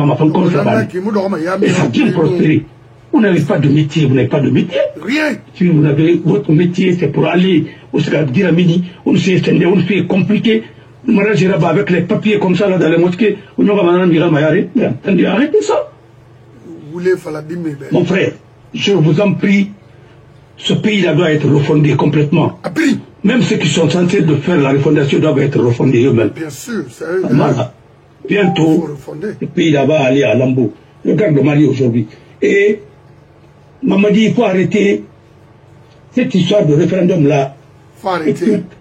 et ça a bien prospéré. Vous n'avez pas de métier, vous n'avez pas de métier. Rien. Si vous avez votre métier, c'est pour aller au Diramini, on se fait compliqué. Nous managez là-bas avec les papiers comme ça là dans les mosquées. On va arrêtez ça. Mon frère, je vous en prie, ce pays-là doit être refondé complètement. Même ceux qui sont censés de faire la refondation doivent être refondés eux-mêmes. Bien sûr, c'est eux. Bientôt, le pays là va aller à Lambeau. Regarde le Mali aujourd'hui. Et Mamadi, il faut arrêter cette histoire de référendum-là.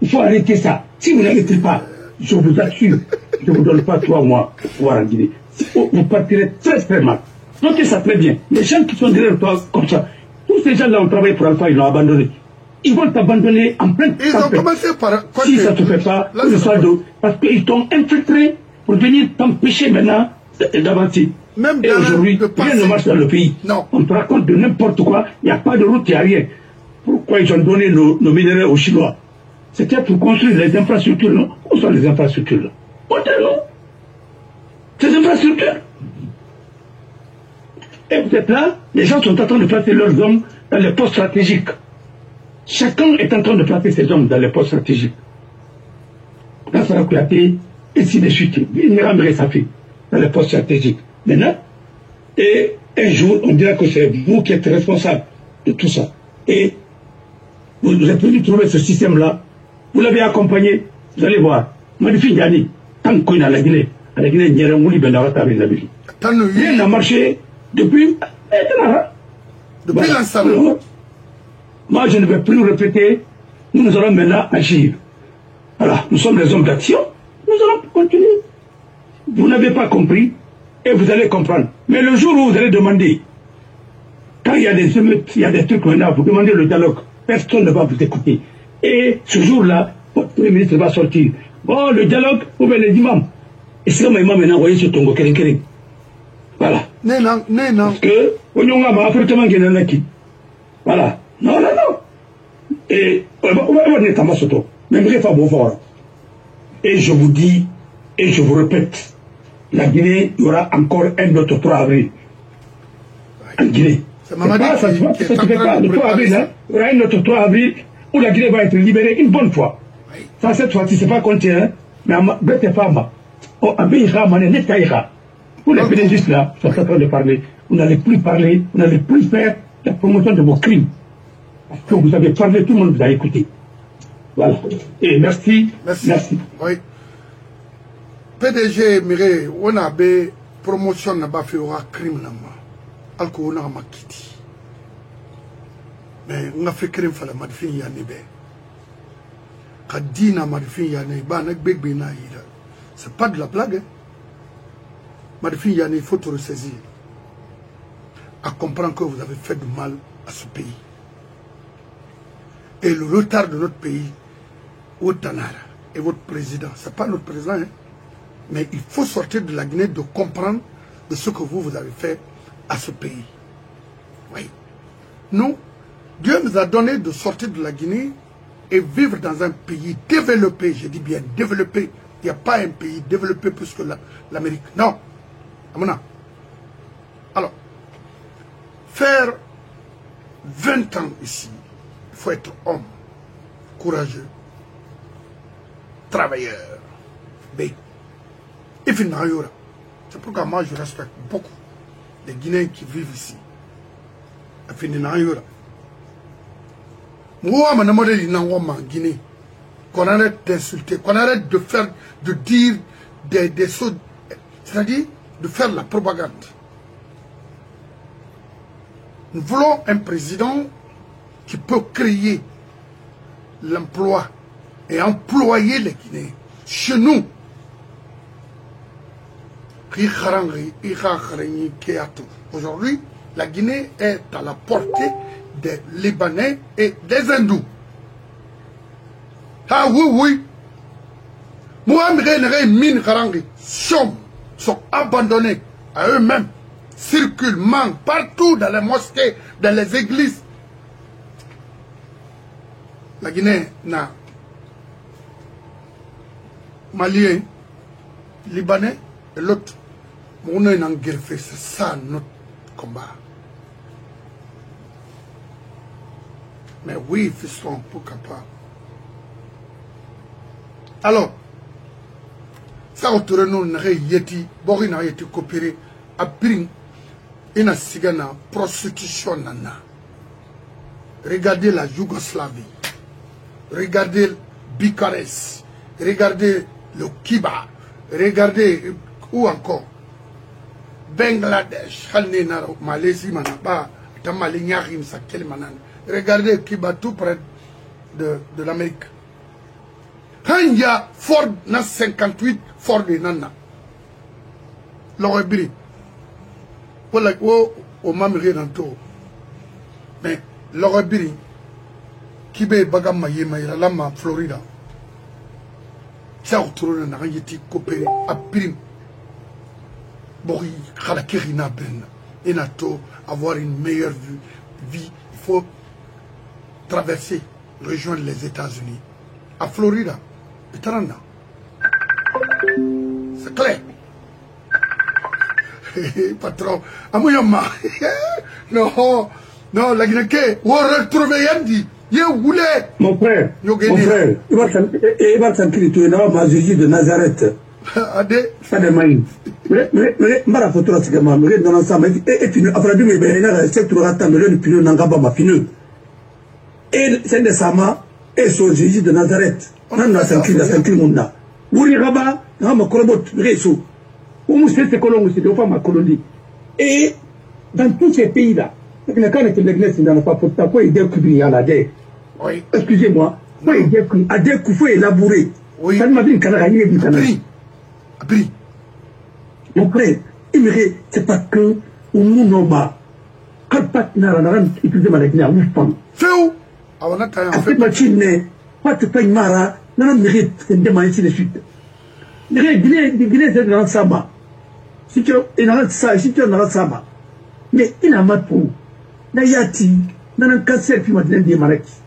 Il faut arrêter ça. Si vous n'arrêtez pas, je vous assure, je ne vous donne pas 3 mois pour pouvoir en Guinée. Vous partirez très très mal. Notez ça très bien. Les gens qui sont derrière toi comme ça, tous ces gens-là ont travaillé pour Alpha, ils l'ont abandonné. Ils vont t'abandonner en pleine tempête. Ils ont commencé par... Si ça ne se fait pas, parce qu'ils t'ont infiltré pour venir t'empêcher maintenant d'avancer. Et aujourd'hui, rien ne marche dans le pays. Non. On te raconte de n'importe quoi, il n'y a pas de route, il n'y a rien. Pourquoi ils ont donné nos minéraux aux Chinois? C'était pour construire les infrastructures, non? Où sont les infrastructures là? Montrez-nous ces infrastructures. Et vous êtes là, les gens sont en train de placer leurs hommes dans les postes stratégiques. Chacun est en train de placer ses hommes dans les postes stratégiques. Dans Sarakouyaté, ainsi de suite, dans les postes stratégiques. Maintenant, et un jour, on dira que c'est vous qui êtes responsable de tout ça. Et vous êtes venu trouver ce système-là, vous l'avez accompagné, vous allez voir. Magnifique Yanni, tant qu'on est à la Guinée, il y a un mouli bendarata avec la ville. Rien n'a marché depuis l'ensemble. Moi, je ne vais plus répéter, nous allons maintenant agir. Voilà, nous sommes les hommes d'action, nous allons continuer Vous n'avez pas compris et vous allez comprendre. Mais le jour où vous allez demander, quand il y a des émeutes, il y a des trucs maintenant, vous demandez le dialogue, personne ne va vous écouter. Et ce jour-là, votre Premier ministre va sortir. Bon, le dialogue, ou bien les imams. Et c'est comme imam maintenant envoyé sur Tongo Kering. Voilà. Parce que, voilà. Non. Et, et je vous dis, et je vous répète, la Guinée, il y aura encore un autre 3 avril. En Guinée. Ça ne fait pas le 3 avril, hein. Il y aura un autre 3 avril où la Guinée va être libérée une bonne fois. Ça, cette fois-ci, c'est pas compté, hein. Mais bête pas ma. Oh, Abéira, Mané, Netaïra. Vous les pédégistes là, sont en train de parler. Vous n'allez plus parler, vous n'allez plus faire la promotion de vos crimes. Parce que vous avez parlé, tout le monde vous a écouté. Voilà. Et merci. Oui. PDG, Mire, on a une promotion n'a pas fait un crime là. Alcool n'a pas quitté. Mais on a fait crime pour la madfin Yanébé. Kadina madfin Yanébé, n'a pas de c'est pas de la blague. Madfin Yanébé, il faut te ressaisir. À comprendre que vous avez fait du mal à ce pays. Et le retard de notre pays, Outanara et votre président, c'est pas notre président, hein, mais il faut sortir de la Guinée de comprendre de ce que vous avez fait à ce pays. Oui. Nous, Dieu nous a donné de sortir de la Guinée et vivre dans un pays développé, je dis bien développé. Il n'y a pas un pays développé plus que l'Amérique. Non. Alors, faire 20 ans ici, il faut être homme, courageux, travailleur. Et finalement, c'est pourquoi moi je respecte beaucoup les Guinéens qui vivent ici. Et finalement, moi, je Guinée, qu'on arrête d'insulter, qu'on arrête de dire des choses, c'est-à-dire de faire la propagande. Nous voulons un président qui peut créer l'emploi et employer les Guinéens. Chez nous, aujourd'hui, la Guinée est à la portée des Libanais et des Hindous. Ah oui. Mohamed et Mine Harangi sont abandonnés à eux-mêmes, circulent, manquent partout dans les mosquées, dans les églises. La Guinée n'a Malien, Libanais et l'autre. On est en guerre, c'est ça notre combat. Mais oui, fiston, pourquoi pas. Alors, ça autour de nous, n'a yeti, bori n'a yeti coopéré, à bring, une sigana, prostitution nana. Regardez la Yougoslavie, regardez Bucarest, regardez le Kiba, regardez où encore Bangladesh, Malaisie, Manaba, Tamalignarim, Sakel Manan. Regardez Kiba tout près de l'Amérique. Quand il y a Ford, 58 Ford de Nana. L'Orebri. Voilà, au Mamiri Nanto. Mais l'Orebri, Kibé Bagama Yema, Lama, Florida. Ça autour de Narayeti, coopéré, à prime. Bori, Khalakirina Ben, et Nato, avoir une meilleure vie. Il faut traverser, rejoindre les États-Unis. À Florida, et Tarana. C'est clair. Patron, Amouyama. Non, la Guinée, on va retrouver Yandi. Mon frère, il va s'enquérir, tu es là, Mazuri de Nazareth. Ça de maïs. Mais, Mara Photo, c'est que ma mère dans l'ensemble, et puis, après, mais ben, c'est tout le temps, mais le pino n'engaba ma pineux. Et c'est des Sama, et son Jésus de Nazareth. On a s'enquérir, mon na. Ouri Rabat, on a ma colobot, réseau. Où nous c'est colons, c'est deux fois ma colonie. Et dans tous ces pays-là, quand l'église n'a pas pour ta quoi, il découvre à la dé. Oui. Excusez-moi, quoi, il découvre à découvrir élaborer. Oui. Ça ne m'a dit qu'à la réunion du Canada. Abri. Mon frère, c'est pas que au Mounoma, quand pas Naran, il peut demander à Moufan. C'est où? Après, Machine, pas de pain Mara, non, mérite, c'est demander ainsi de suite. Guinée, c'est dans Saba. Si tu es ça, si tu es dans Saba. Mais il n'a pas pour. Nayati, dans un cancer, puis maintenant, des maladies.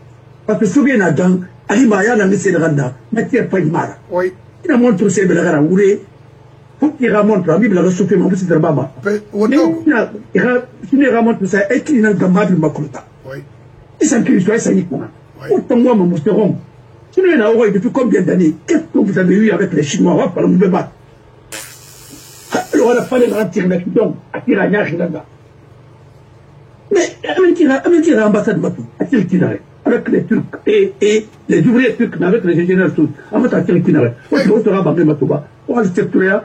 Parce que souviens là-dedans, Arimaya n'a laissé le randa, matière pas Mara. Oui. Il a montré c'est le gars à Ouré. Faut qu'il remonte la Bible, la souffle, mon fils de Baba. Il remonte ça, et qu'il n'a pas mal de Makuta. Oui. Et ça qu'il soit ça uniquement. Autant moi, mon mousteron. Si nous avons eu depuis combien d'années, qu'est-ce que vous avez eu avec les Chinois? On va parler de Baba. Alors, on a pas les grands tirs, mais donc, à Tirania, Rinanda. Mais, avec l'ambassade de Batou, à Tirkinare, avec les Turcs et les ouvriers turcs, avec les ingénieurs tous, en fait, à Tirkinare. On sera Babé Matouba. On va le secteur,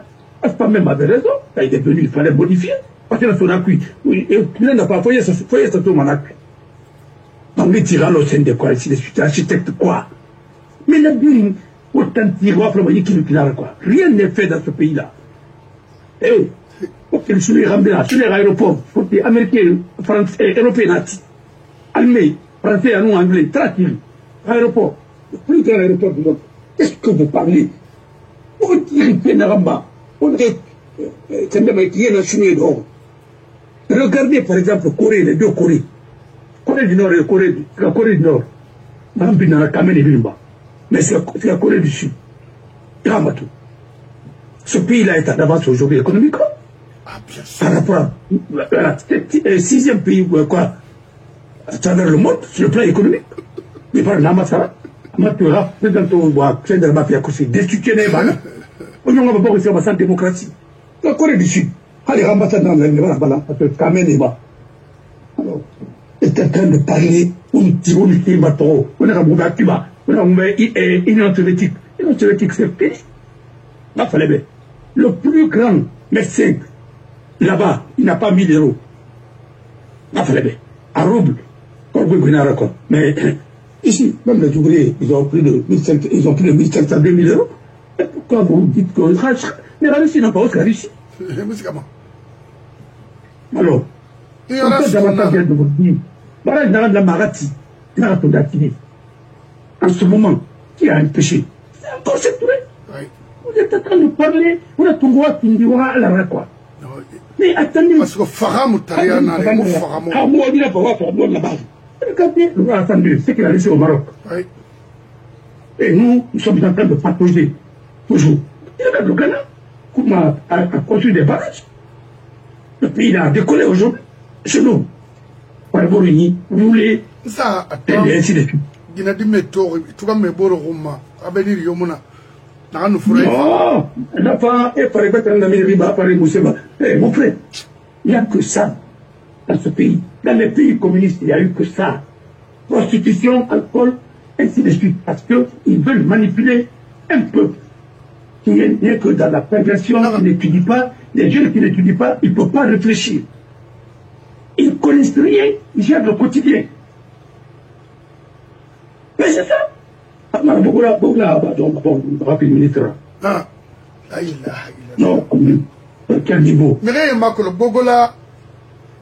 pas même avait raison. Il est venu, il fallait modifier. Parce que son appui, il n'a pas foyé sa tour en appui. On met tirant au sein de quoi, ici, les suites architectes, quoi. Mais la bulle, autant de tiroirs, quoi. Rien n'est fait dans ce pays-là. Eh, pour qu'il soit ramené là, sur les aéroports, pour que les Américains, Français, Européens, Allemands, Français, nous, Anglais, traquent l'aéroport, le plus grand aéroport du monde. Qu'est-ce que vous parlez? On dirait que Naramba, on dirait que même qui est national dehors. Regardez par exemple Corée, les deux Corées. Corée du Nord et la Corée du Nord. Mais c'est la Corée du Sud. Dramatou. Ce pays-là est en avance aujourd'hui économiquement. Ah, bien sûr. Par rapport à sixième pays, quoi, à travers le monde, sur le plan économique. Mais par l'ambassade, Amatura, président de la mafia, c'est destitué, on n'a pas réussi à la démocratie. La Corée du Sud, allez, l'ambassade dans le Nébala, parce que Kamen est bas. Alors, est en train de parler, on tire, on est bateau, on a un Cuba, on a une Union soviétique. L'Union soviétique, c'est fini. Là, fallait bien. Le plus grand médecin, là-bas, il n'a pas 1000 euros. Là, fallait bien. À rouble. Mais ici, même les ouvriers, ils ont plus de 1500, 2000 euros. Et pourquoi vous dites que les Russes n'ont pas aussi réussi? Alors, il y a davantage de vous dire, voilà, il y a la Marati, il y a en ce moment, qui a un péché? C'est encore cette tournée. Vous êtes en train de parler, on a ton roi qui dit, voilà, la quoi. Mais attendez. Parce que Faram, Tariana, Faram. Ah, moi, il a pas voir pour la base. Regardez, le roi attendu, c'est qu'il a laissé au Maroc. Oui. Et nous sommes en train de patauger, toujours. Il regarde le Ghana, comment a construit des barrages. Le pays a décollé aujourd'hui, chez nous. Par Borigny, vous voulez. Ça, attends. Et ainsi de suite. Il a dit, mais tu vas me boire au Roma, à Benir Yomuna. Non, la fin, et par exemple, on a mis le riba, par les Mousseba. Mon frère, il n'y a que ça dans ce pays. Dans les pays communistes, il n'y a eu que ça. Prostitution, alcool, ainsi de suite. Parce qu'ils veulent manipuler un peuple qui n'est que dans la perversion, qui n'étudie pas. Les jeunes qui n'étudient pas, ils ne peuvent pas réfléchir. Ils ne connaissent rien, ils gèrent le quotidien. Mais c'est ça. Rapide ministre. Non, quel niveau? Mais le Bogola,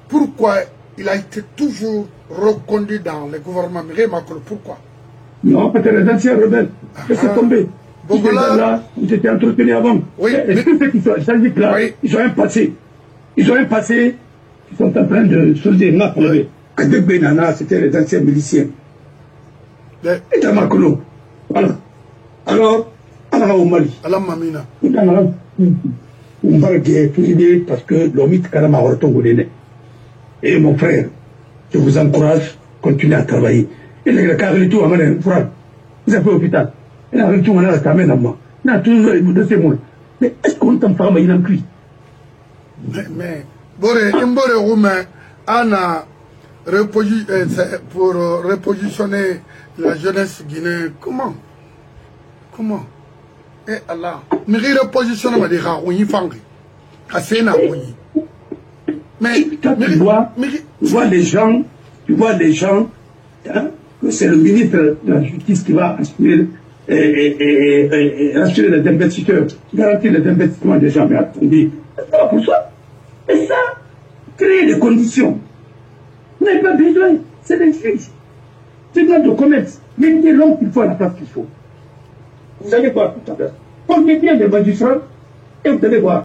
pourquoi il a été toujours reconduit dans le gouvernement? Mais pourquoi? Non, peut-être les anciens rebelles. C'est tombé. Bogola, là, ils étaient entretenus avant. Oui. Et tous ceux qui sont là, oui. Ils ont un passé. Ils ont un passé. Ils sont en train de se dire, oui. Avec Benana, c'était les anciens miliciens. Et Tamakolo. Voilà. Alors, alors au Mali. Allah Mamina. On va le parce que l'homme est carrément orthogolé. Et mon frère, je vous encourage, continuez à travailler. Et les cas de tout, vous avez l'hôpital. Et la retour, on a la caméra, moi. On a toujours de ces mots. Mais est-ce qu'on t'en parle, il en cuit? Mais, Mbore Roumain, Anna, pour repositionner la jeunesse guinéenne, comment? Eh Allah, mais il repositionne ma dira, on y fangue. Assez n'a mais tu vois les gens, hein, que c'est le ministre de la Justice qui va assurer rassurer les investisseurs, garantir les investissements des gens. Mais attendez, c'est pas pour ça. Et ça, créer les conditions. Vous n'avez pas besoin, c'est des juges. Tribunal de commerce, mettez l'homme qu'il faut à la place qu'il faut. Vous allez voir tout à l'heure. Combien de magistrats, et vous allez voir.